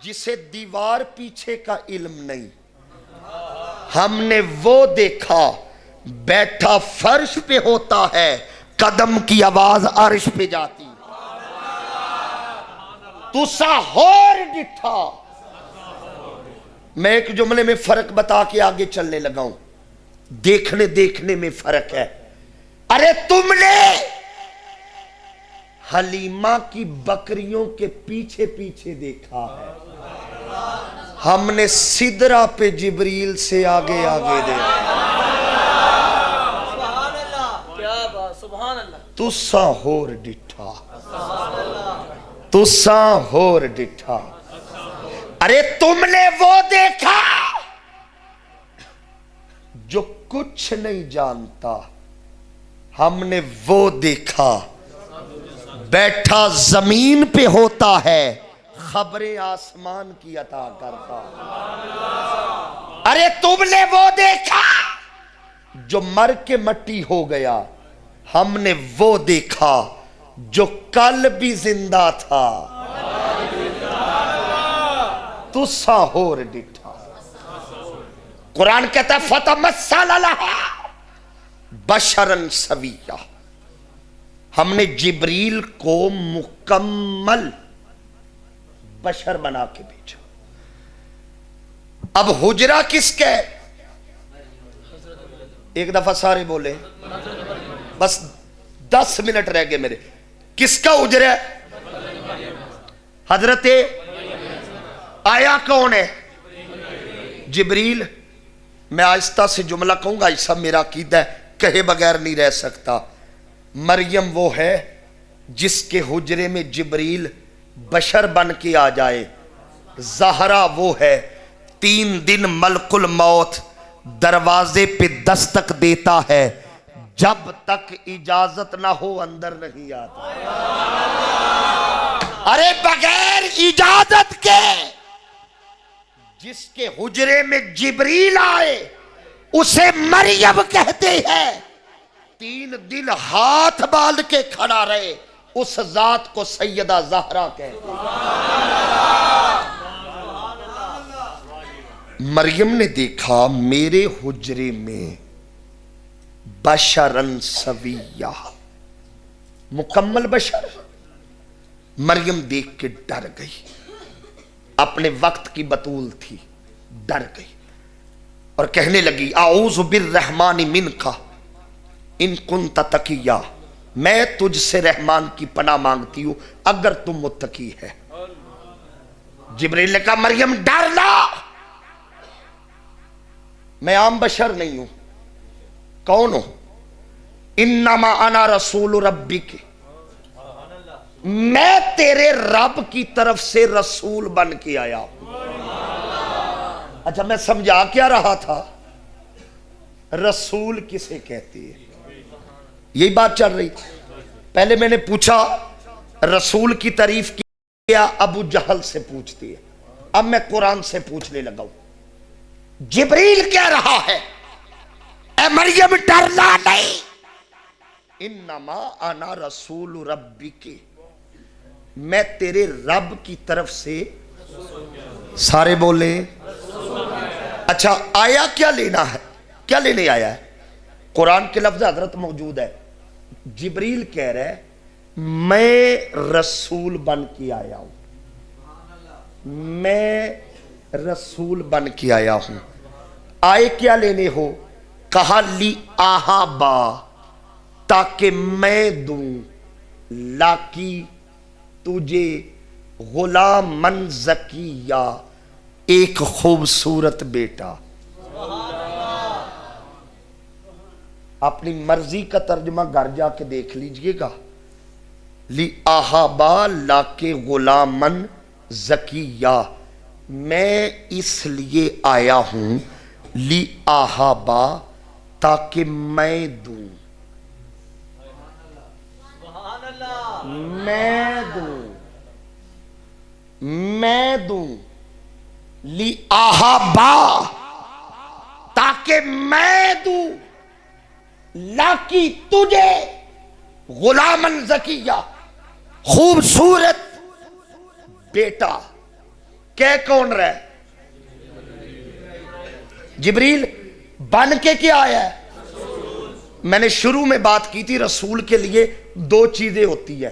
جسے دیوار پیچھے کا علم نہیں. ہم نے وہ دیکھا بیٹھا فرش پہ ہوتا ہے قدم کی آواز عرش پہ جاتی. تسا ہور ڈٹھا. میں ایک جملے میں فرق بتا کے آگے چلنے لگا ہوں. دیکھنے میں فرق ہے. ارے تم نے حلیمہ کی بکریوں کے پیچھے دیکھا ہے. ہم نے سدرہ پہ جبریل سے آگے دیکھا. تسا ہور ڈٹھا. تسا ہور ڈٹھا. ارے تم نے وہ دیکھا جو کچھ نہیں جانتا. ہم نے وہ دیکھا بیٹھا زمین پہ ہوتا ہے خبریں آسمان کی عطا کرتا. ارے تم نے وہ دیکھا جو مر کے مٹی ہو گیا. ہم نے وہ دیکھا جو کل بھی زندہ تھا. تسا ہور ڈٹھا. قرآن کہتا ہے فَتَمَثَّلَ لَهَا بَشَرًا سَوِيًّا. ہم نے جبریل کو مکمل بشر بنا کے بھیجا. اب حجرہ کس کا ہے؟ ایک دفعہ سارے بولے. بس 10 منٹ رہ گئے میرے. کس کا حجرہ ہے؟ حضرت آیا کون ہے؟ جبریل. میں آہستہ سے جملہ کہوں گا. ایسا میرا عقیدہ ہے کہے بغیر نہیں رہ سکتا. مریم وہ ہے جس کے حجرے میں جبریل بشر بن کے آ جائے، زہرا وہ ہے 3 دن ملک الموت دروازے پہ دستک دیتا ہے، جب تک اجازت نہ ہو اندر نہیں آتا۔ ارے بغیر اجازت کے جس کے حجرے میں جبریل آئے اسے مریم کہتے ہیں، 3 دن ہاتھ باندھ کے کھڑا رہے اس ذات کو سیدہ زہرا کہتے ہیں۔ مریم نے دیکھا میرے حجرے میں بشرن سویہ، مکمل بشر۔ مریم دیکھ کے ڈر گئی، اپنے وقت کی بطول تھی، ڈر گئی اور کہنے لگی اعوذ بالرحمن منک ان کنت تقیا، میں تجھ سے رحمان کی پناہ مانگتی ہوں اگر تم متقی ہے۔ جبریل نے کہا مریم ڈر نہ، میں عام بشر نہیں ہوں۔ کون ہوں؟ انما انا رسول ربک، میں تیرے رب کی طرف سے رسول بن کے آیا ہوں۔ اچھا میں سمجھا کیا رہا تھا؟ رسول کسے کہتے ہیں، یہی بات چل رہی تھی۔ پہلے میں نے پوچھا رسول کی تعریف کیا ابو جہل سے پوچھتی ہے، اب میں قرآن سے پوچھنے لگا ہوں۔ جبریل کہہ رہا ہے اے مریم ڈرنا نہیں، انما انا رسول ربک، میں تیرے رب کی طرف سے، سارے بولے اچھا آیا کیا لینا ہے، کیا لینے آیا ہے؟ قرآن کے لفظ حضرت موجود ہے، جبریل کہہ رہے میں رسول بن کے آیا ہوں، میں رسول بن کے آیا ہوں۔ آئے کیا لینے ہو؟ کہا لی آہابا، تاکہ میں دوں لاکی تجھے غلامن زکیہ، ایک خوبصورت بیٹا۔ اپنی مرضی کا ترجمہ گھر جا کے دیکھ لیجئے گا۔ لی آہابا لاکے غلامن زکیہ، میں اس لیے آیا ہوں لی آہابا تاکہ میں دوں، میں دوں لی آہابا تاکہ میں دوں لاکی تجھے غلامن زکیہ، خوبصورت بیٹا۔ کہ کون رہے؟ جبریل بن کے کیا آیا ہے؟ میں نے شروع میں بات کی تھی رسول کے لیے 2 چیزیں ہوتی ہیں،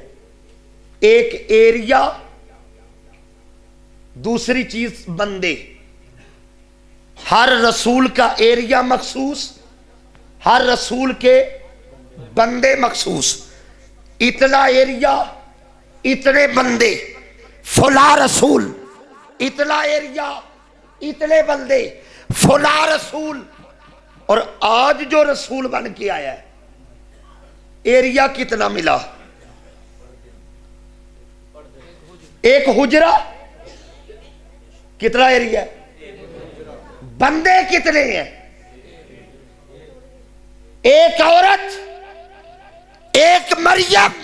ایک ایریا، دوسری چیز بندے۔ ہر رسول کا ایریا مخصوص، ہر رسول کے بندے مخصوص۔ اتنا ایریا، اتنے بندے، فلاں رسول، اتنا ایریا، اتنے بندے، فلاں رسول۔ اور آج جو رسول بن کے آیا ہے ایریا کتنا ملا؟ ایک حجرہ، کتنا ایریا؟ بندے کتنے ہیں؟ ایک عورت، ایک مریم۔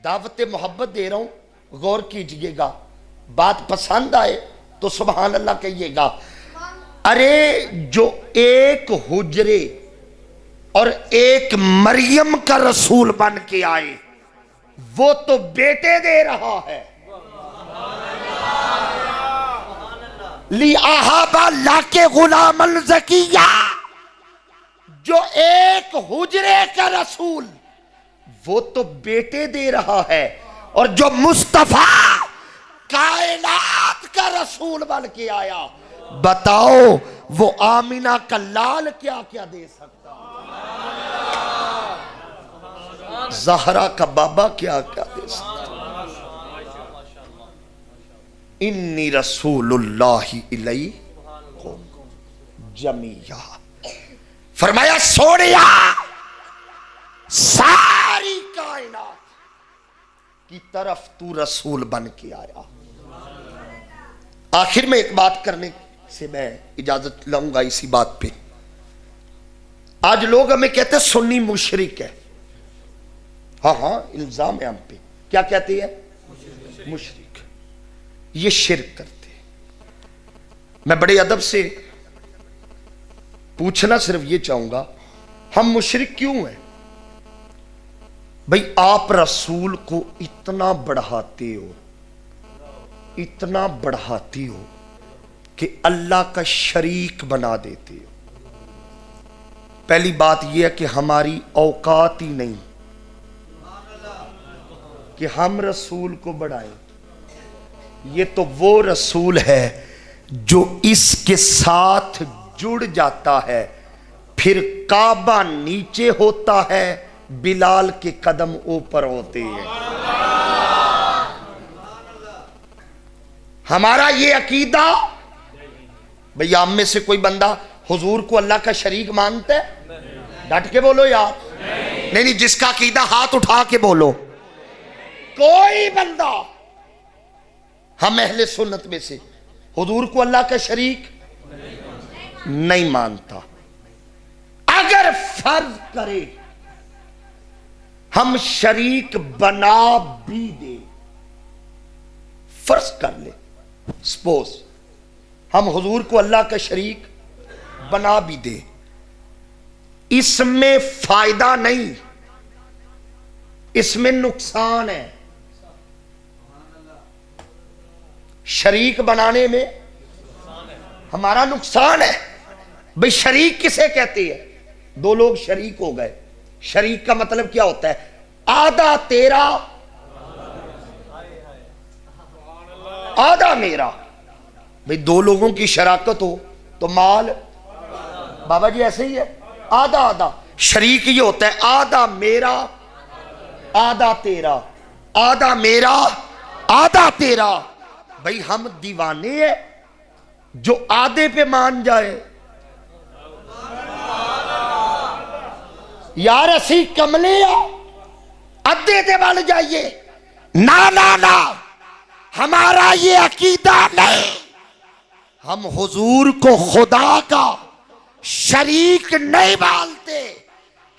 دعوت محبت دے رہا ہوں، غور کیجئے گا، بات پسند آئے تو سبحان اللہ کہیے گا۔ ارے جو ایک حجرے اور ایک مریم کا رسول بن کے آئے وہ تو بیٹے دے رہا ہے۔ لی آہابا لاکے غلامن زکیہ، جو ایک حجرے کا رسول وہ تو بیٹے دے رہا ہے، اور جو مصطفیٰ کائنات کا رسول بن کے آیا، بتاؤ وہ آمینہ کا لال کیا کیا دے سکتا، زہرا کا بابا کیا کیا دے سکتا۔ انی رسول اللہ الیکم جمیعا، فرمایا سوڑیا ساری کائنات کی طرف تو رسول بن کے آیا۔ آخر میں ایک بات کرنے سے میں اجازت لاؤں گا اسی بات پہ۔ آج لوگ ہمیں کہتے ہیں سنی مشرک ہے۔ ہاں ہاں الزام ہے ہم پہ، کیا کہتے ہیں؟ مشرک، یہ شرک کرتے ہیں۔ میں بڑے ادب سے پوچھنا صرف یہ چاہوں گا، ہم مشرک کیوں ہیں؟ بھئی آپ رسول کو اتنا بڑھاتے ہو، اتنا بڑھاتی ہو کہ اللہ کا شریک بنا دیتے ہو۔ پہلی بات یہ ہے کہ ہماری اوقات ہی نہیں کہ ہم رسول کو بڑھائیں۔ یہ تو وہ رسول ہے جو اس کے ساتھ جڑ جاتا ہے، پھر کعبہ نیچے ہوتا ہے، بلال کے قدم اوپر ہوتے ہیں۔ ہمارا یہ عقیدہ، بھئی آپ میں سے کوئی بندہ حضور کو اللہ کا شریک مانتا ہے؟ ڈٹ کے بولو یار۔ نہیں، جس کا عقیدہ ہاتھ اٹھا کے بولو۔ کوئی بندہ ہم اہل سنت میں سے حضور کو اللہ کا شریک نہیں مانتا۔ اگر فرض کرے ہم شریک بنا بھی دے، فرض کر لے، سپوز ہم حضور کو اللہ کا شریک بنا بھی دے، اس میں فائدہ نہیں، اس میں نقصان ہے۔ شریک بنانے میں ہمارا نقصان ہے۔ بھئی شریک کسے کہتے ہیں؟ دو لوگ شریک ہو گئے، شریک کا مطلب کیا ہوتا ہے؟ آدھا تیرا آدھا میرا۔ بھئی دو لوگوں کی شراکت ہو تو مال، بابا جی ایسے ہی ہے، آدھا آدھا۔ شریک یہ ہوتا ہے آدھا میرا آدھا تیرا، آدھا میرا آدھا تیرا۔ بھئی ہم دیوانے ہیں جو آدھے پہ مان جائے؟ یار اسی کملے ادھے تے بل جائیے؟ نا نا نا، ہمارا یہ عقیدہ نہیں۔ ہم حضور کو خدا کا شریک نہیں مانتے،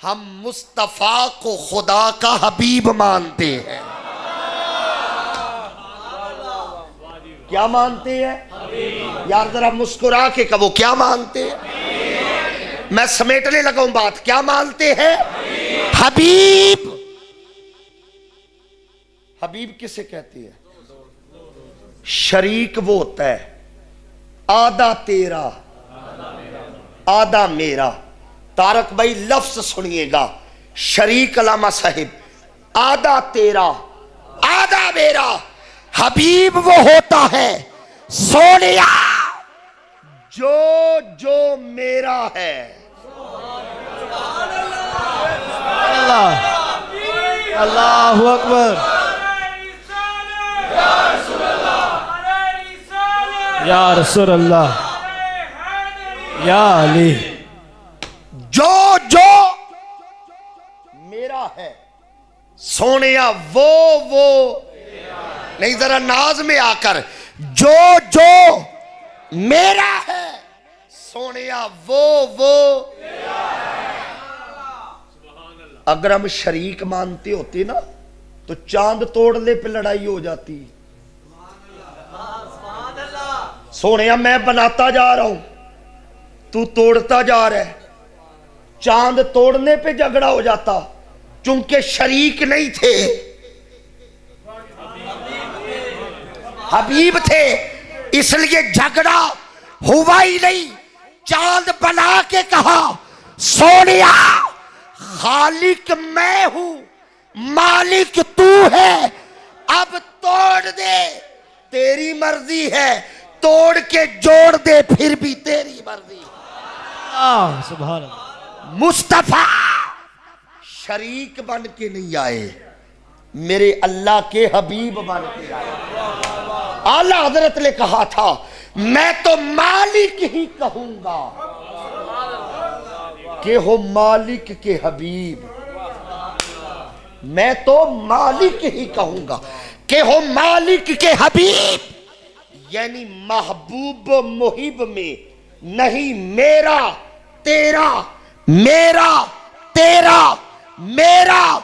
ہم مصطفیٰ کو خدا کا حبیب مانتے ہیں۔ کیا مانتے ہیں؟ یار ذرا مسکرا کے کہو، کیا مانتے ہیں؟ میں سمیٹنے لگا ہوں بات، کیا مانتے ہیں؟ حبیب۔ حبیب کسے کہتی ہے؟ شریک وہ ہوتا ہے آدھا تیرا آدھا میرا۔ تارک بھائی لفظ سنیے گا، شریک علامہ صاحب، آدھا تیرا آدھا میرا۔ حبیب وہ ہوتا ہے سونیا جو جو میرا ہے۔ اللہ اللہ اکبر۔ یا رسول اللہ، یا علی۔ جو جو میرا ہے سونیا وہ نہیں، ذرا ناز میں آ کر، جو جو میرا ہے سونیا وہ۔ اگر ہم شریک مانتے ہوتے نا تو چاند توڑنے پہ لڑائی ہو جاتی۔ سونیا میں بناتا جا رہا ہوں، تو توڑتا جا رہا ہے، چاند توڑنے پہ جھگڑا ہو جاتا، چونکہ شریک نہیں تھے، حبیب تھے، اس لیے جھگڑا ہوا ہی نہیں۔ چاند بنا کے کہا سونیا خالق میں ہوں، مالک تو ہے، اب توڑ دے، تیری مرضی ہے، توڑ کے جوڑ دے، پھر بھی تیری مرضی۔ سبحان اللہ۔ مصطفیٰ شریک بن کے نہیں آئے، میرے اللہ کے حبیب بن کے آئے۔ اعلیٰ حضرت نے کہا تھا میں تو مالک ہی کہوں گا کہ ہو مالک کے حبیب۔ میں تو مالک ہی کہوں گا کہ ہو مالک کے حبیب، یعنی محبوب و محب میں نہیں میرا تیرا، میرا تیرا، میرا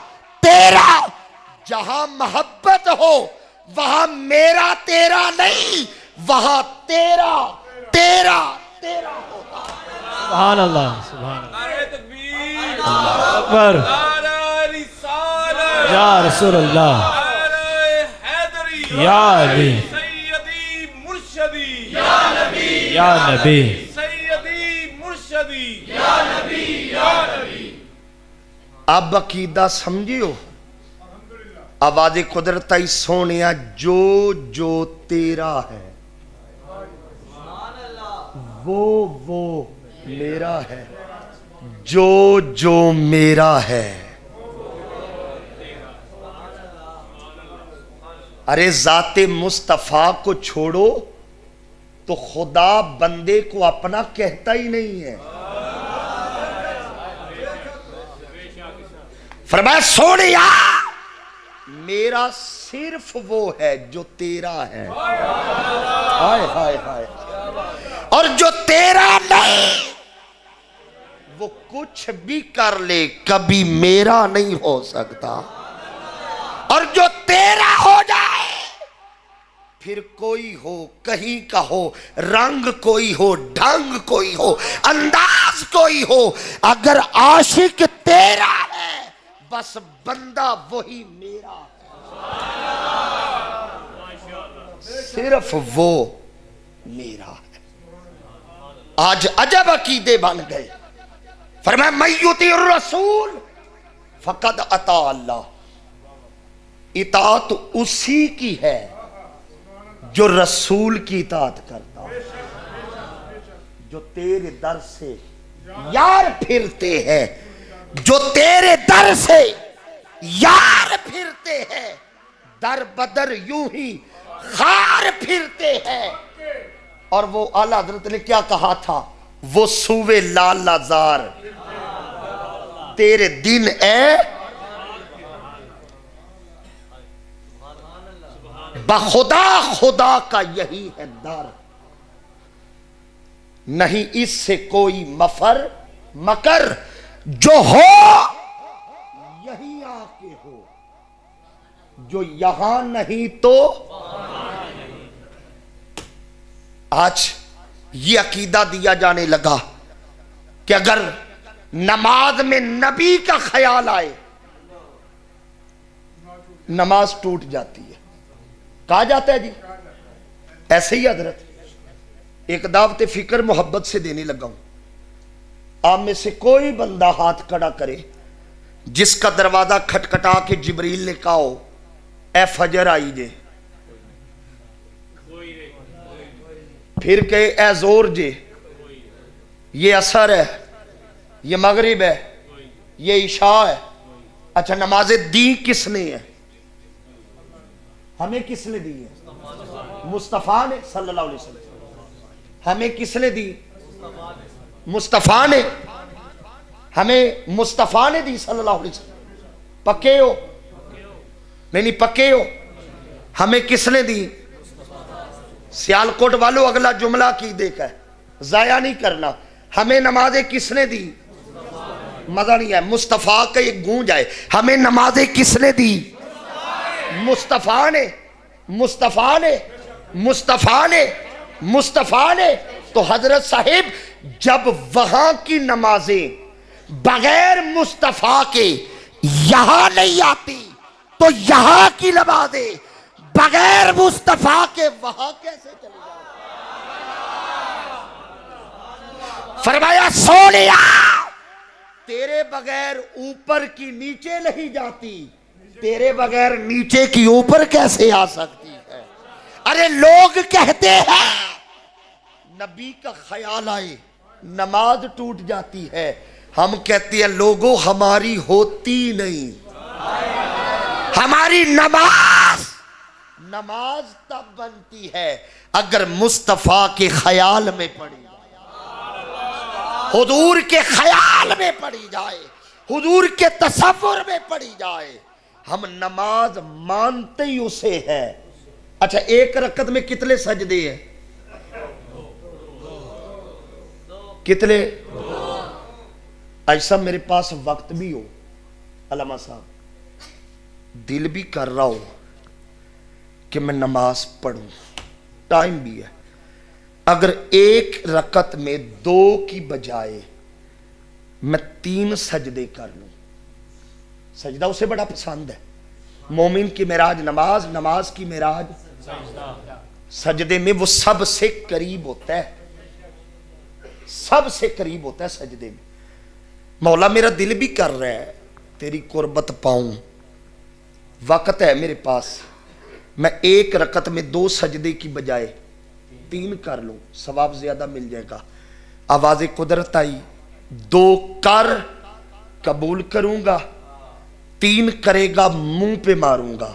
تیرا۔ جہاں محبت ہو وہاں میرا تیرا نہیں، وہاں تیرا تیرا تیرا ہوتا۔ سبحان اللہ، سبحان اللہ، نعرہ تکبیر، اللہ اکبر، نعرہ رسالت، یا رسول اللہ، نعرہ حیدری، یا علی، سیدی مرشدی، یا نبی۔ سیدی مرشدی، یا نبی، یا نبی۔ اب عقیدہ سمجھیو، آواز قدرتائی سونیا جو جو تیرا ہے وہ میرا ہے، جو جو میرا ہے۔ ارے ذات مصطفیٰ کو چھوڑو تو خدا بندے کو اپنا کہتا ہی نہیں ہے۔ فرمایا سونیا میرا صرف وہ ہے جو تیرا ہے، ہائے ہائے ہائے، اور جو تیرا نہیں وہ کچھ بھی کر لے کبھی میرا نہیں ہو سکتا، اور جو تیرا ہو جائے پھر کوئی ہو، کہیں کا ہو، رنگ کوئی ہو، ڈھنگ کوئی ہو، انداز کوئی ہو، اگر عاشق تیرا ہے بس بندہ وہی میرا ہے، صرف وہ میرا ہے۔ آج عجب عقیدے بن گئے۔ فرمایا من یطیع الرسول فقد اطاع اللہ، اطاعت اسی کی ہے جو رسول کی اطاعت کرتا ہے۔ جو تیرے در سے یار پھرتے ہیں، جو تیرے در سے یار پھرتے ہیں، در بدر یوں ہی خار پھرتے ہیں۔ اور وہ اعلیٰ حضرت نے کیا کہا تھا، وہ سوے لال لازار تیرے دن اے بخدا خدا کا یہی ہے در، نہیں اس سے کوئی مفر مکر، جو ہو یہی آ کے ہو، جو یہاں نہیں تو۔ آج یہ عقیدہ دیا جانے لگا کہ اگر نماز میں نبی کا خیال آئے نماز ٹوٹ جاتی ہے۔ کہا جاتا ہے جی ایسے ہی حضرت ایک دعوت فکر محبت سے دینے لگا ہوں، آپ میں سے کوئی بندہ ہاتھ کھڑا کرے جس کا دروازہ کھٹکھٹا کے جبریل نے کہا ہو اے فجر آئی جے، پھر کہے اے زور جے، یہ عصر ہے، یہ مغرب ہے، یہ عشاء ہے۔ اچھا نمازیں دی کس نے ہے؟ ہمیں کس نے دی ہے؟ مصطفیٰ نے صلی اللہ علیہ وسلم۔ ہمیں کس نے دی؟ مصطفیٰ نے۔ ہمیں مصطفیٰ نے دی صلی اللہ علیہ وسلم۔ پکے ہو؟ نہیں پکے ہو؟ ہمیں کس نے دی؟ سیالکوٹ والوں اگلا جملہ کی دیکھا ہے، ضائع نہیں کرنا۔ ہمیں نمازیں کس نے دی؟ مزہ نہیں ہے، مصطفیٰ کا ایک گونج آئے، ہمیں نمازیں کس نے دی؟ مصطفیٰ نے، مصطفیٰ نے، مصطفیٰ نے، مصطفیٰ نے۔ تو حضرت صاحب جب وہاں کی نمازیں بغیر مصطفیٰ کے یہاں نہیں آتی تو یہاں کی نمازیں بغیر مصطفیٰ کے وہاں کیسے چلی جائیں؟ فرمایا سونیا تیرے بغیر اوپر کی نیچے نہیں جاتی، تیرے بغیر نیچے کی اوپر کیسے آ سکتی ہے؟ ارے لوگ کہتے ہیں نبی کا خیال آئے نماز ٹوٹ جاتی ہے، ہم کہتے ہیں لوگوں ہماری ہوتی نہیں، ہماری نماز تب بنتی ہے اگر مصطفیٰ کے خیال میں پڑی جائے، حضور کے خیال میں پڑی جائے، حضور کے تصور میں پڑی جائے۔ ہم نماز مانتے ہی اسے ہیں. اچھا ایک رکعت میں کتنے سجدے ہیں؟ کتنے؟ ایسا میرے پاس وقت بھی ہو علامہ صاحب، دل بھی کر رہا ہو کہ میں نماز پڑھوں، ٹائم بھی ہے، اگر ایک رکعت میں 2 کی بجائے میں 3 سجدے کر لوں، سجدہ اسے بڑا پسند ہے. مومن کی معراج نماز، نماز کی معراج سجدے میں وہ سب سے قریب ہوتا ہے، سب سے قریب ہوتا ہے سجدے میں. مولا میرا دل بھی کر رہا ہے تیری قربت پاؤں، وقت ہے میرے پاس، میں ایک رکعت میں 2 سجدے کی بجائے 3 کر لوں، ثواب زیادہ مل جائے گا. آواز قدرت آئی، 2 کر قبول کروں گا، 3 کرے گا منہ پہ ماروں گا.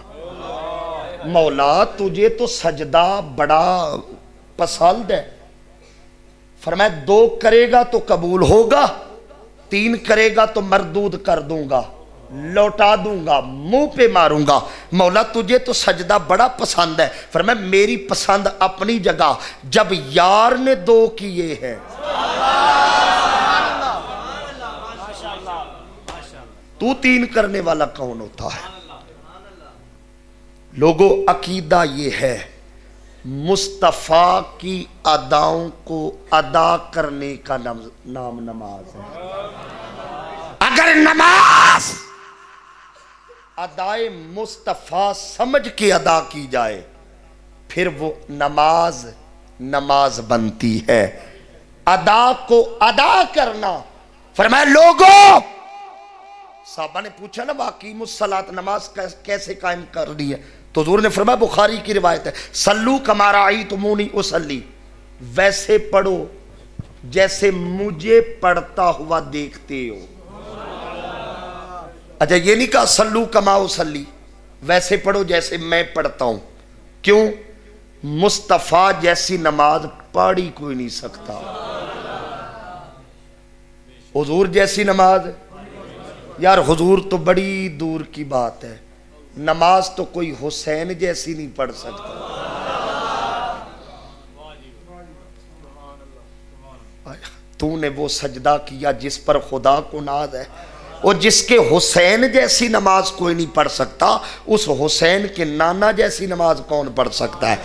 مولا تجھے تو سجدہ بڑا پسند ہے، فرمایا 2 کرے گا تو قبول ہوگا، 3 کرے گا تو مردود کر دوں گا، لوٹا دوں گا، منہ پہ ماروں گا. مولا تجھے تو سجدہ بڑا پسند ہے، فرمایا میری پسند اپنی جگہ، جب یار نے 2 کیے ہیں تو 3 کرنے والا کون ہوتا ہے؟ لوگوں عقیدہ یہ ہے مصطفیٰ کی اداؤں کو ادا کرنے کا نام نماز ہے. اگر نماز ادائے مصطفیٰ سمجھ کے ادا کی جائے پھر وہ نماز نماز بنتی ہے. ادا کو ادا کرنا، فرمایا لوگوں، صحابہ نے پوچھا نا واقیم الصلاۃ، نماز کیسے قائم کرنی ہے؟ تو حضور نے فرمایا، بخاری کی روایت ہے، صلو کما رأیتمونی اصلی، ویسے پڑھو جیسے مجھے پڑھتا ہوا دیکھتے ہو. اچھا یہ نہیں کہا صلو کما اصلی، ویسے پڑھو جیسے میں پڑھتا ہوں. کیوں؟ مصطفیٰ جیسی نماز پڑھی کوئی نہیں سکتا. حضور جیسی نماز، یار حضور تو بڑی دور کی بات ہے، نماز تو کوئی حسین جیسی نہیں پڑھ سکتا. تو نے وہ سجدہ کیا جس پر خدا کو ناز ہے، اور جس کے حسین جیسی نماز کوئی نہیں پڑھ سکتا، اس حسین کے نانا جیسی نماز کون پڑھ سکتا ہے؟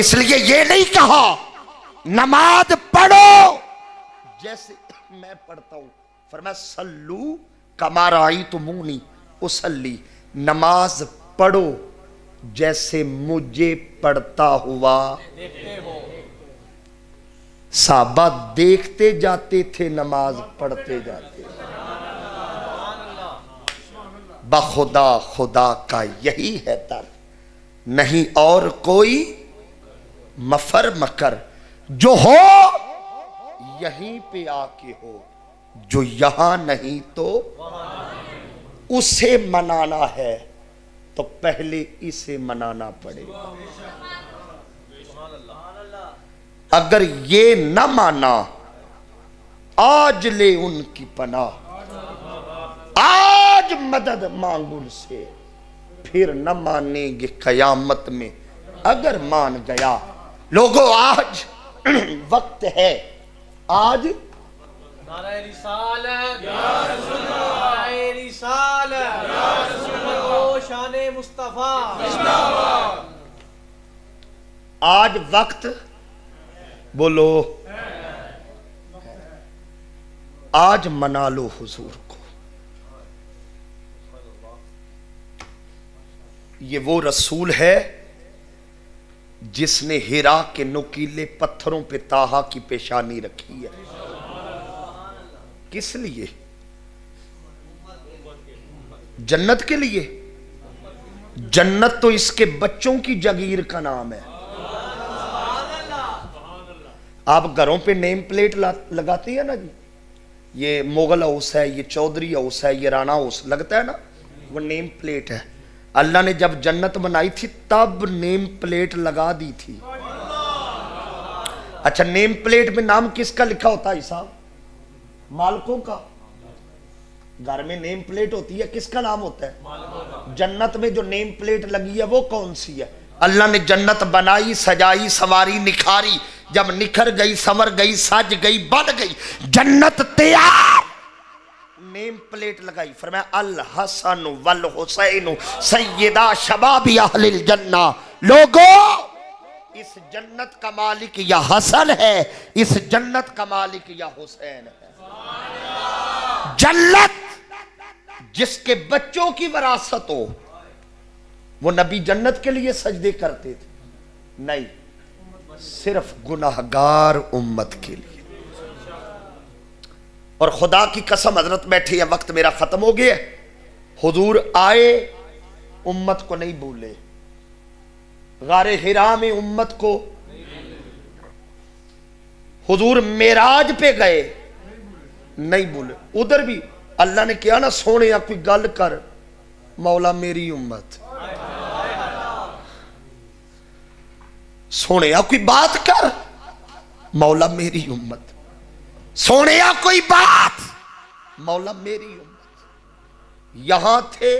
اس لیے یہ نہیں کہا نماز پڑھو جیسے میں پڑھتا ہوں، فرمایا صلو کما رأیتمونی اصلی، نماز پڑھو جیسے مجھے پڑھتا ہوا دیکھتے ہو. صحابہ دیکھتے جاتے تھے، نماز پڑھتے جاتے. بخدا خدا کا یہی ہے در، نہیں اور کوئی مفر مکر، جو ہو یہیں پہ آ کے ہو، جو یہاں نہیں تو اسے منانا ہے تو پہلے اسے منانا پڑے گا. اگر یہ نہ مانا آج لے ان کی پناہ، آج مدد مانگ ان سے، پھر نہ مانیں گے قیامت میں اگر مان گیا. لوگوں آج وقت ہے، آج نعرہ رسالت یا رسول اللہ، نعرہ رسالت یا رسول اللہ، شان مصطفیٰ. آج وقت بولو، آج منا لو حضور کو. یہ وہ رسول ہے جس نے ہیرا کے نکیلے پتھروں پہ طٰہٰ کی پیشانی رکھی ہے. کس لیے؟ جنت کے لیے. جنت تو اس کے بچوں کی جگیر کا نام ہے. آپ گھروں پہ نیم پلیٹ لگاتی ہے نا جی، یہ مغل ہاؤس ہے، یہ چودھری ہاؤس ہے، یہ رانا ہاؤس، لگتا ہے نا، وہ نیم پلیٹ ہے. اللہ نے جب جنت بنائی تھی تب نیم پلیٹ لگا دی تھی. اچھا نیم پلیٹ میں نام کس کا لکھا ہوتا ہے صاحب؟ مالکوں کا. گھر میں نیم پلیٹ ہوتی ہے، کس کا نام ہوتا ہے؟ جنت میں جو نیم پلیٹ لگی ہے وہ کون سی ہے؟ اللہ نے جنت بنائی، سجائی، سواری، نکھاری، جب نکھر گئی، سمر گئی، سج گئی، بن گئی، جنت تیار، نیم پلیٹ لگائی، فرمایا الحسن والحسین سیدہ شباب اہل الجنہ، لوگو اس جنت کا مالک یا حسن ہے، اس جنت کا مالک یا حسین ہے۔ جنت جس کے بچوں کی وراثت ہو، وہ نبی جنت کے لیے سجدے کرتے تھے؟ نہیں، صرف گناہگار امت کے لیے۔ اور خدا کی قسم حضرت بیٹھے ہیں، وقت میرا ختم ہو گیا، حضور آئے امت کو نہیں بھولے، غار حرا میں امت کو، حضور معراج پہ گئے نہیں بھولے، ادھر بھی اللہ نے کیا نا، سونے یا کوئی گل کر مولا میری امت، سونے یا کوئی بات کر مولا میری امت، سونے یا کوئی بات مولا میری امت، یہاں تھے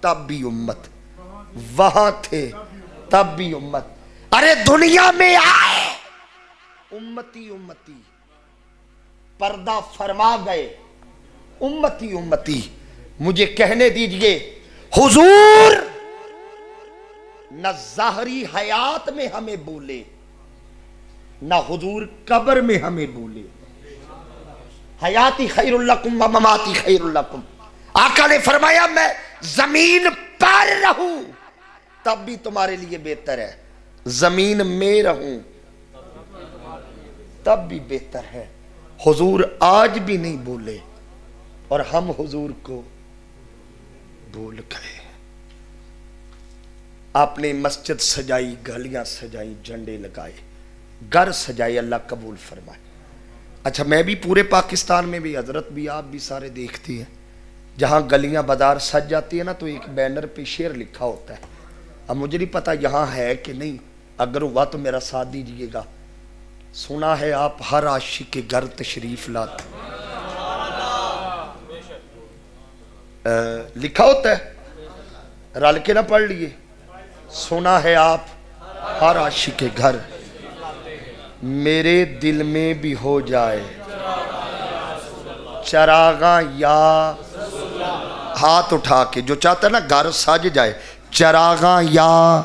تب بھی امت، وہاں تھے تب بھی امت، ارے دنیا میں آئے امتی امتی، پردہ فرما گئے امتی امتی۔ مجھے کہنے دیجئے، حضور نہ ظاہری حیات میں ہمیں بولے، نہ حضور قبر میں ہمیں بولے، حیاتی خیر لکم و مماتی خیر لکم، آقا نے فرمایا میں زمین پر رہوں تب بھی تمہارے لیے بہتر ہے، زمین میں رہوں تب بھی بہتر ہے۔ حضور آج بھی نہیں بولے اور ہم حضور کو بھول گئے۔ آپ نے مسجد سجائی، گلیاں سجائی، جھنڈے لگائے، گھر سجائے، اللہ قبول فرمائے۔ اچھا، میں بھی پورے پاکستان میں بھی، حضرت بھی، آپ بھی سارے دیکھتے ہیں، جہاں گلیاں بازار سج جاتی ہیں نا تو ایک بینر پہ شعر لکھا ہوتا ہے، اب مجھے نہیں پتا یہاں ہے کہ نہیں، اگر ہوا تو میرا ساتھ دیجئے گا۔ سنا ہے آپ ہر عاشق کے گھر تشریف لاتے، لکھا ہوتا ہے، رل کے نہ پڑھ لیے، سنا ہے آپ ہر عاشق کے گھر، میرے دل میں بھی ہو جائے چراغاں یا، ہاتھ اٹھا کے جو چاہتا ہے نا گھر سج جائے، چراغاں یا،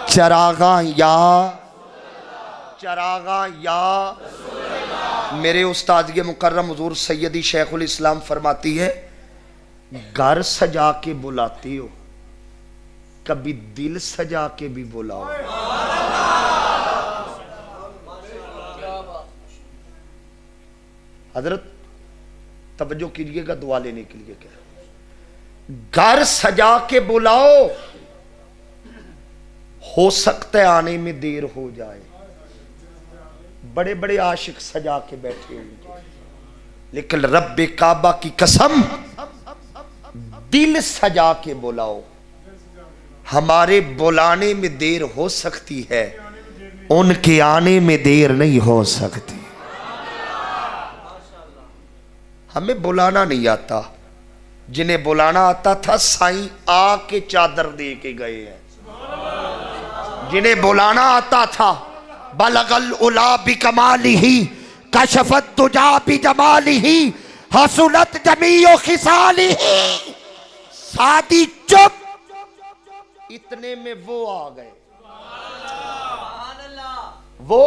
چراغاں یا، چراغاں یا۔ میرے استاد مکرم حضور سیدی شیخ الاسلام فرماتی ہے، گھر سجا کے بلاتے ہو، کبھی دل سجا کے بھی بلاؤ۔ حضرت توجہ کیجئے گا، دعا لینے کے لیے کہہ رہا ہوں، گھر سجا کے بلاؤ، ہو سکتا ہے آنے میں دیر ہو جائے، بڑے بڑے عاشق سجا کے بیٹھے ہوئے، لیکن رب کعبہ کی قسم دل سجا کے بلاؤ، ہمارے بلانے میں دیر ہو سکتی ہے، ان کے آنے میں دیر نہیں ہو سکتی۔ ہمیں بلانا نہیں آتا، جنہیں بلانا آتا تھا سائیں آ کے چادر دے کے گئے ہیں، جنہیں بلانا آتا تھا بلغ العلا بکمالہ کشف الدجا بجمالہ حسنت جمیع خصالہ، سادی چپ، اتنے میں وہ آ گئے، وہ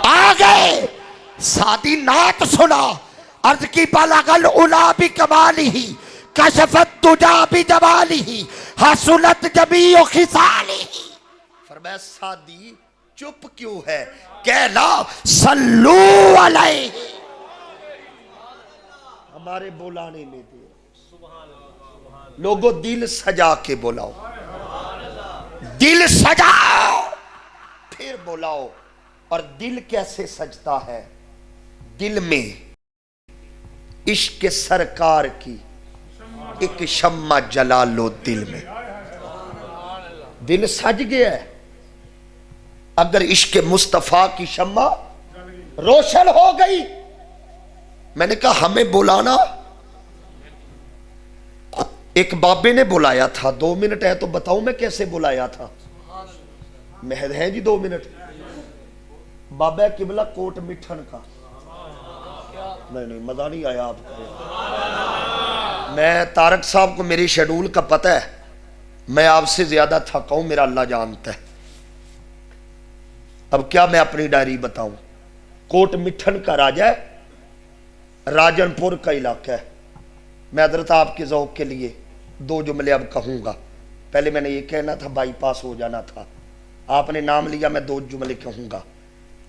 آ گئے، سادی نعت سنا، عرض کی بلغ العلا بکمالہ کشف الدجا بجمالہ حسنت جمیع خصالہ، فرمایا سادی چپ کیوں ہے، کہنا صلو علیہ، ہمارے بلانے میں دیر۔ لوگوں دل سجا کے بلاؤ، دل سجاؤ پھر بلاؤ۔ اور دل کیسے سجتا ہے؟ دل میں عشق سرکار کی ایک شمع جلا لو، دل میں دل سج گیا ہے، اگر عشق مصطفیٰ کی شمع روشن ہو گئی، میں نے کہا ہمیں بلانا ایک بابے نے بلایا تھا, 2 منٹ ہے تو بتاؤں میں کیسے بلایا تھا؟ محض ہیں جی 2 منٹ. بابا قبلہ کوٹ مٹھن کا. نہیں مزہ نہیں آیا آپ کو. میں طارق صاحب کو میری شیڈول کا پتہ ہے, میں آپ سے زیادہ تھکا ہوں, میرا اللہ جانتا ہے. اب کیا میں اپنی ڈائری بتاؤں. کوٹ مٹھن کا راجہ ہے, راجن پور کا علاقہ ہے. میں حضرت آپ کے ذوق کے لیے 2 جملے اب کہوں گا. پہلے میں نے یہ کہنا تھا, بائی پاس ہو جانا تھا. آپ نے نام لیا, میں 2 جملے کہوں گا.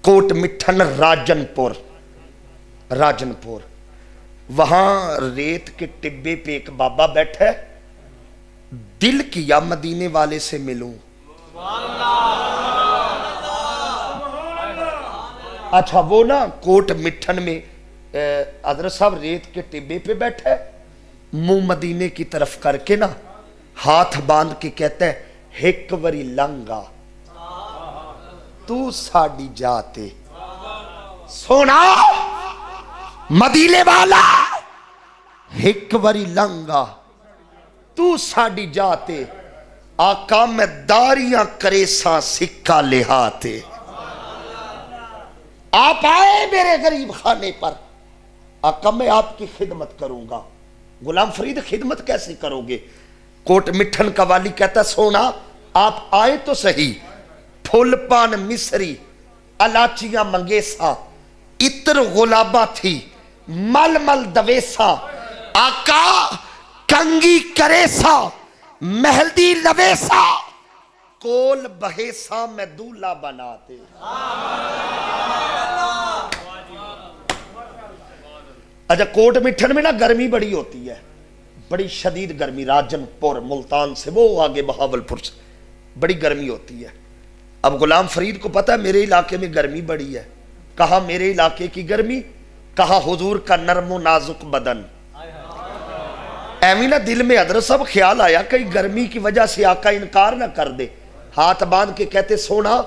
کوٹ مٹھن راجن پور, راجن پور. وہاں ریت کے ٹبے پہ ایک بابا بیٹھا ہے. دل کیا مدینے والے سے ملوں. اچھا وہ نا کوٹ مٹھن میں حضرت صاحب ریت کے ٹبے پہ بیٹھا ہے, منہ مدینے کی طرف کر کے نا ہاتھ باندھ کے کہتا ہے, ہک وری لنگا تو ساڑی جاتے. سونا مدینے والا, ہک وری لنگا تو ساڑی جاتے. آقا میں داریاں کرے ساں سکہ لہاتے. آپ آئے میرے غریب خانے پر, آقا میں آپ کی خدمت کروں گا. غلام فرید خدمت کیسے کرو گے؟ کوٹ مٹھن کا والی کہتا سونا آپ آئے تو صحیح, پھول پان مصری الاچیاں منگیسا, اتر غلابہ تھی مل مل دویسا. آقا کنگی کریسا مہلدی لویسا, کول بہیسا میں دولہ بناتے. اچھا کوٹ مٹھن میں نا گرمی بڑی ہوتی ہے, بڑی شدید گرمی. راجن پور ملتان سے وہ آگے بہاول پور سے بڑی گرمی ہوتی ہے. اب غلام فرید کو پتا ہے میرے علاقے میں گرمی بڑی ہے. کہا میرے علاقے کی گرمی, کہا حضور کا نرم و نازک بدن. ایویں نا دل میں حضرت صاحب خیال آیا کہیں گرمی کی وجہ سے آقا انکار نہ کر دے. ہاتھ باندھ کے کہتے سونا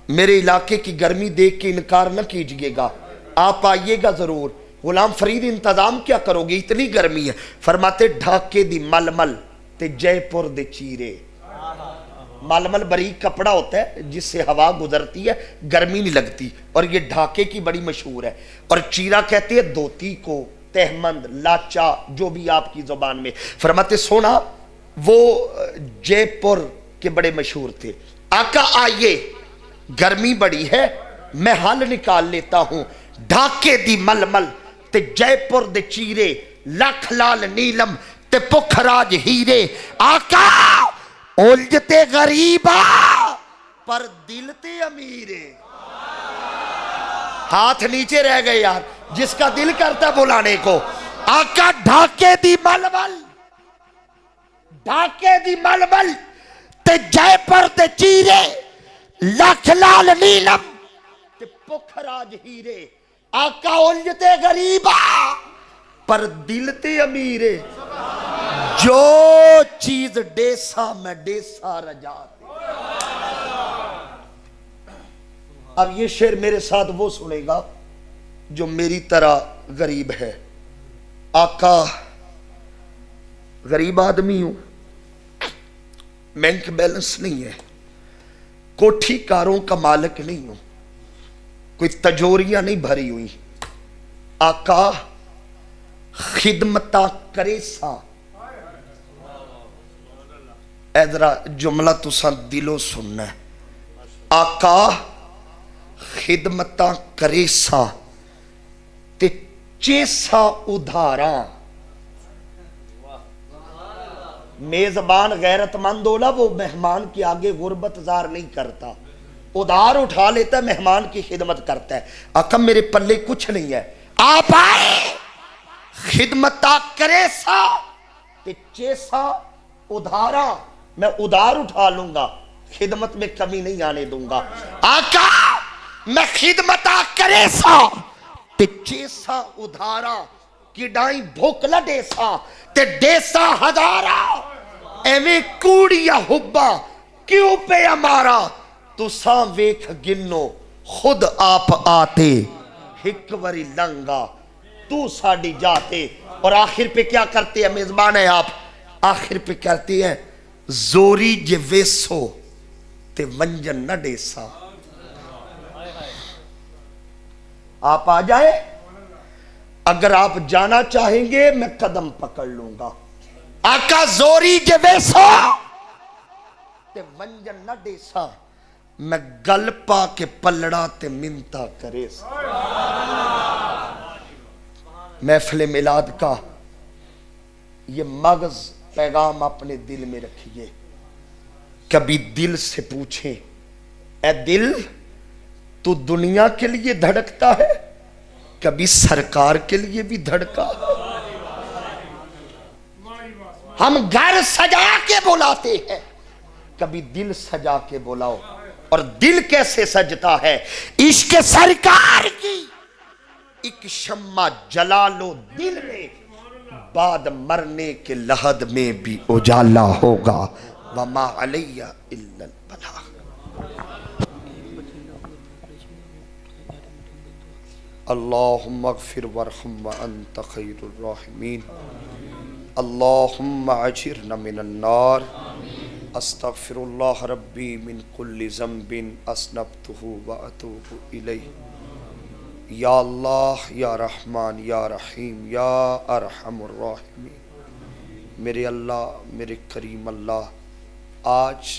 میرے علاقے کی گرمی دیکھ کے انکار نہ کیجئے گا, آپ آئیے گا ضرور. غلام فرید انتظام کیا کرو گے, اتنی گرمی ہے. فرماتے ڈھاکے دی مل مل تے جے پور دے چیرے. مل مل باریک کپڑا ہوتا ہے جس سے ہوا گزرتی ہے, گرمی نہیں لگتی, اور یہ ڈھاکے کی بڑی مشہور ہے. اور چیرا کہتے ہیں دھوتی کو, تہمند, لاچا, جو بھی آپ کی زبان میں. فرماتے سونا وہ جے پور کے بڑے مشہور تھے. آقا آئیے گرمی بڑی ہے, میں حل نکال لیتا ہوں. ڈھاکے دی مل مل تے جے پور دے چیرے, لکھ لال نیلم تے پکھراج ہیرے. آقا اولجتے غریبا پر دل تے امیرے. ہاتھ نیچے رہ گئے یار, جس کا دل کرتا بلانے کو. آقا ڈھاکے دی مل مل, ڈھاکے دی مل مل تے جے پور دے چیرے, لکھ لال نیلم تے پکھراج ہیرے. آقا اولجتے غریبا پر دل تے امیرے. جو چیز ڈیسا میں ڈیسا رجاتے. اب یہ شعر میرے ساتھ وہ سنے گا جو میری طرح غریب ہے. آقا غریب آدمی ہوں, بینک بیلنس نہیں ہے, کوٹھی کاروں کا مالک نہیں ہوں, کوئی تجوریاں نہیں بھری ہوئی. آقا خدمتاں کرے سا. اے ذرا جملہ تساں دلوں سننا ہے. آقا خدمتاں کرے سا تے چیسا ادھاراں. میزبان غیرت مند ہونا, وہ مہمان کے آگے غربت زار نہیں کرتا, ادھار اٹھا لیتا ہے, مہمان کی خدمت کرتا ہے. آقا میرے پلے کچھ نہیں ہے, آپ آئے خدمتاں کرے سا تے چیسا ادھارا. میں ادھار اٹھا لوں گا, خدمت میں کمی نہیں آنے دوں گا. آقا میں خدمتاں کرے سا تے چیسا ادھارا, کی ڈائیں بھوک لڈے سا تے ڈیسا ہزارا. ایویں کوڑیا حبا کیوں پہ ہمارا, تو ساں ویکھ گنو خود آپ آتے. ہک وری لنگا تو ساڑی جاتے. اور آخر پہ کیا کرتے ہیں میزبان ہے آپ, آخر پہ کہتے ہیں زوری جے ویسو تے ونجن نہ ڈیسا. آپ آ جائیں, اگر آپ جانا چاہیں گے میں قدم پکڑ لوں گا. آقا زوری جے ویسو تے ونجن نہ ڈیسا, میں گل پا کے پلڑا تے منتا کرے سا. محفل میلاد کا یہ مغز پیغام اپنے دل میں رکھیے. کبھی دل سے پوچھیں, اے دل تو دنیا کے لیے دھڑکتا ہے, کبھی سرکار کے لیے بھی دھڑکا. ہم گھر سجا کے بلاتے ہیں, کبھی دل سجا کے بلاؤ. اور دل کیسے سجتا ہے؟ عشق سرکار کی ایک شمع جلا لو دل میں, بعد مرنے کے لحد میں بھی اجالا ہوگا. وما علیہ الا البلاغ. اللہم اغفر وارحم وانت خیر الراحمین. اللہم اجرنا من النار. استغفر اللہ ربی من کل ذنب اذنبتہ واتوب الیہ. یا اللہ یا رحمان یا رحیم یا ارحم الراحمین. میرے اللہ, میرے کریم اللہ, آج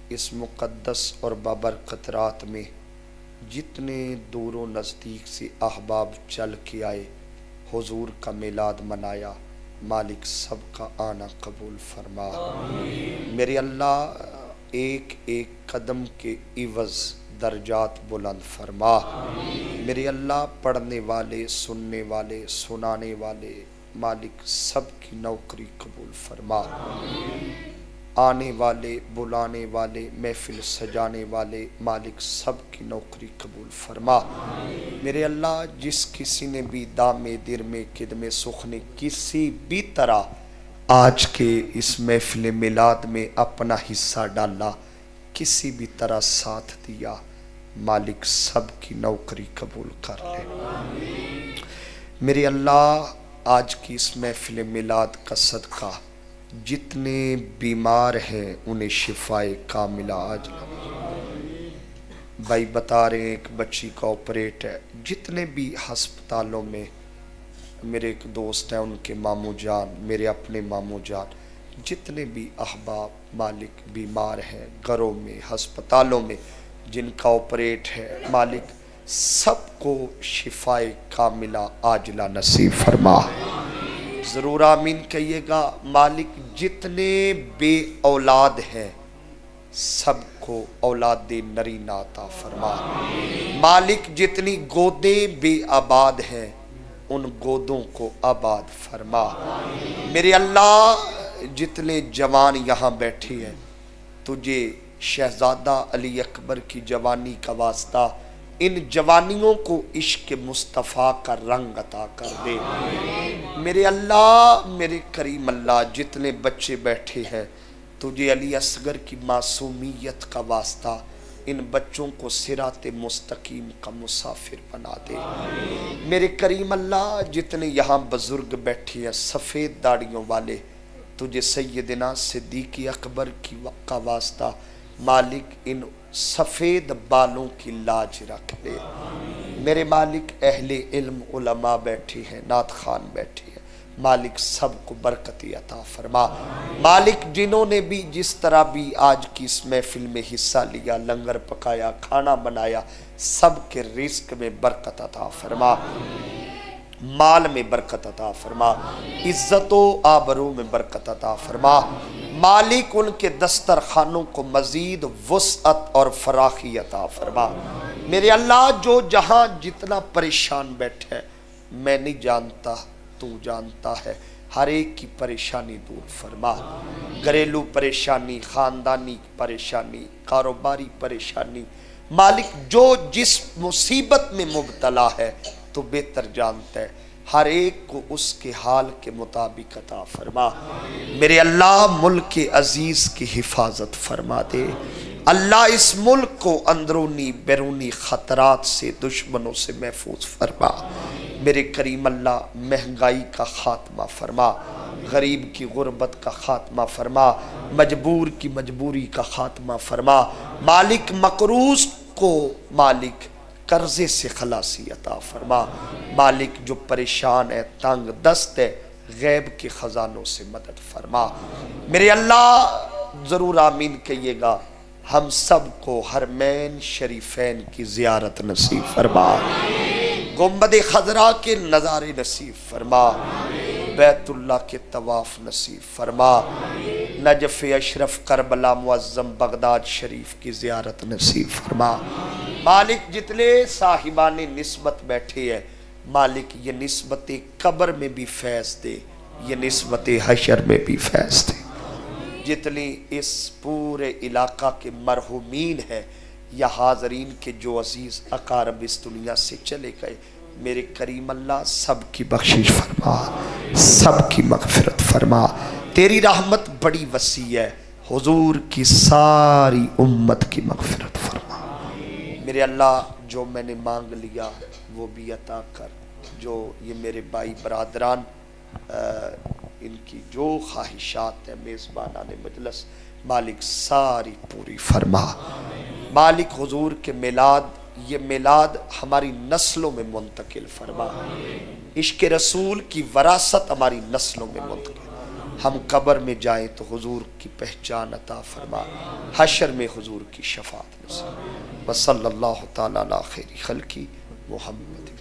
اس مقدس اور بابرکت رات میں جتنے دور و نزدیک سے احباب چل کے آئے, حضور کا میلاد منایا, مالک سب کا آنا قبول فرما. میرے اللہ ایک ایک قدم کے عوض درجات بلند فرما. میرے اللہ پڑھنے والے, سننے والے, سنانے والے, مالک سب کی نوکری قبول فرما. آنے والے, بلانے والے, محفل سجانے والے, مالک سب کی نوکری قبول فرما. میرے اللہ جس کسی نے بھی دام درم قدم سخن کسی بھی طرح آج کے اس محفل میلاد میں اپنا حصہ ڈالا, کسی بھی طرح ساتھ دیا, مالک سب کی نوکری قبول کر لے. میرے اللہ آج کی اس محفل میلاد کا صدقہ جتنے بیمار ہیں انہیں شفائے کاملہ عاجلہ. بھائی بتا رہے ہیں ایک بچی کا آپریٹ ہے. جتنے بھی ہسپتالوں میں, میرے ایک دوست ہیں ان کے ماموں جان, میرے اپنے ماموں جان, جتنے بھی احباب مالک بیمار ہیں گھروں میں, ہسپتالوں میں, جن کا آپریٹ ہے, مالک سب کو شفائے کاملہ عاجلہ نصیب فرما. ضرور آمین کہیے گا. مالک جتنے بے اولاد ہیں سب کو اولاد نرینہ عطا فرما. مالک جتنی گودیں بے آباد ہیں ان گودوں کو آباد فرما. میرے اللہ جتنے جوان یہاں بیٹھے ہیں, تجھے شہزادہ علی اکبر کی جوانی کا واسطہ ان جوانیوں کو عشق مصطفیٰ کا رنگ عطا کر دے. میرے اللہ, میرے کریم اللہ, جتنے بچے بیٹھے ہیں تجھے علی اصغر کی معصومیت کا واسطہ ان بچوں کو صراط مستقیم کا مسافر بنا دے. میرے کریم اللہ جتنے یہاں بزرگ بیٹھے ہیں سفید داڑیوں والے, تجھے سیدنا صدیق اکبر کا واسطہ مالک ان سفید بالوں کی لاج رکھ لے. میرے مالک اہل علم علماء بیٹھے ہیں, نعت خان بیٹھے ہیں, مالک سب کو برکتی عطا فرما. مالک جنہوں نے بھی جس طرح بھی آج کی اس محفل میں حصہ لیا, لنگر پکایا, کھانا بنایا, سب کے رزق میں برکت عطا فرما, مال میں برکت عطا فرما, عزت و آبرو میں برکت عطا فرما. مالک ان کے دسترخوانوں کو مزید وسعت اور فراخی عطا فرما. میرے اللہ جو جہاں جتنا پریشان بیٹھے, میں نہیں جانتا تو جانتا ہے, ہر ایک کی پریشانی دور فرما. گھریلو پریشانی, خاندانی پریشانی, کاروباری پریشانی, مالک جو جس مصیبت میں مبتلا ہے تو بہتر جانتا ہے, ہر ایک کو اس کے حال کے مطابق عطا فرما. میرے اللہ ملک عزیز کی حفاظت فرما دے. اللہ اس ملک کو اندرونی بیرونی خطرات سے, دشمنوں سے محفوظ فرما. میرے کریم اللہ مہنگائی کا خاتمہ فرما. غریب کی غربت کا خاتمہ فرما، مجبور کی مجبوری کا خاتمہ فرما، مالک مقروض کو مالک قرضے سے خلاصی عطا فرما، مالک جو پریشان ہے تنگ دست ہے غیب کے خزانوں سے مدد فرما۔ میرے اللہ ضرور آمین کہیے گا، ہم سب کو حرمین شریفین کی زیارت نصیب فرما، گنبد خضرا کے نظارے نصیب فرما، بیت اللہ کے طواف نصیب فرما، نجف اشرف کربلا معظم بغداد شریف کی زیارت نصیب فرما۔ مالک جتنے صاحبان نسبت بیٹھے ہیں مالک یہ نسبت قبر میں بھی فیض دے، یہ نسبت حشر میں بھی فیض دے۔ جتنی اس پورے علاقہ کے مرحومین ہیں یا حاضرین کے جو عزیز اقارب اس دنیا سے چلے گئے، میرے کریم اللہ سب کی بخشش فرما، سب کی مغفرت فرما۔ تیری رحمت بڑی وسیع ہے، حضور کی ساری امت کی مغفرت فرما۔ میرے اللہ جو میں نے مانگ لیا وہ بھی عطا کر، جو یہ میرے بھائی برادران ان کی جو خواہشات ہیں میزبانان مجلس مالک ساری پوری فرما۔ مالک حضور کے میلاد، یہ میلاد ہماری نسلوں میں منتقل فرما، عشق رسول کی وراثت ہماری نسلوں میں منتقل، ہم قبر میں جائیں تو حضور کی پہچان عطا فرما، حشر میں حضور کی شفاعت نصیب۔ وصلی اللہ تعالی علی خیر خلقی محمد۔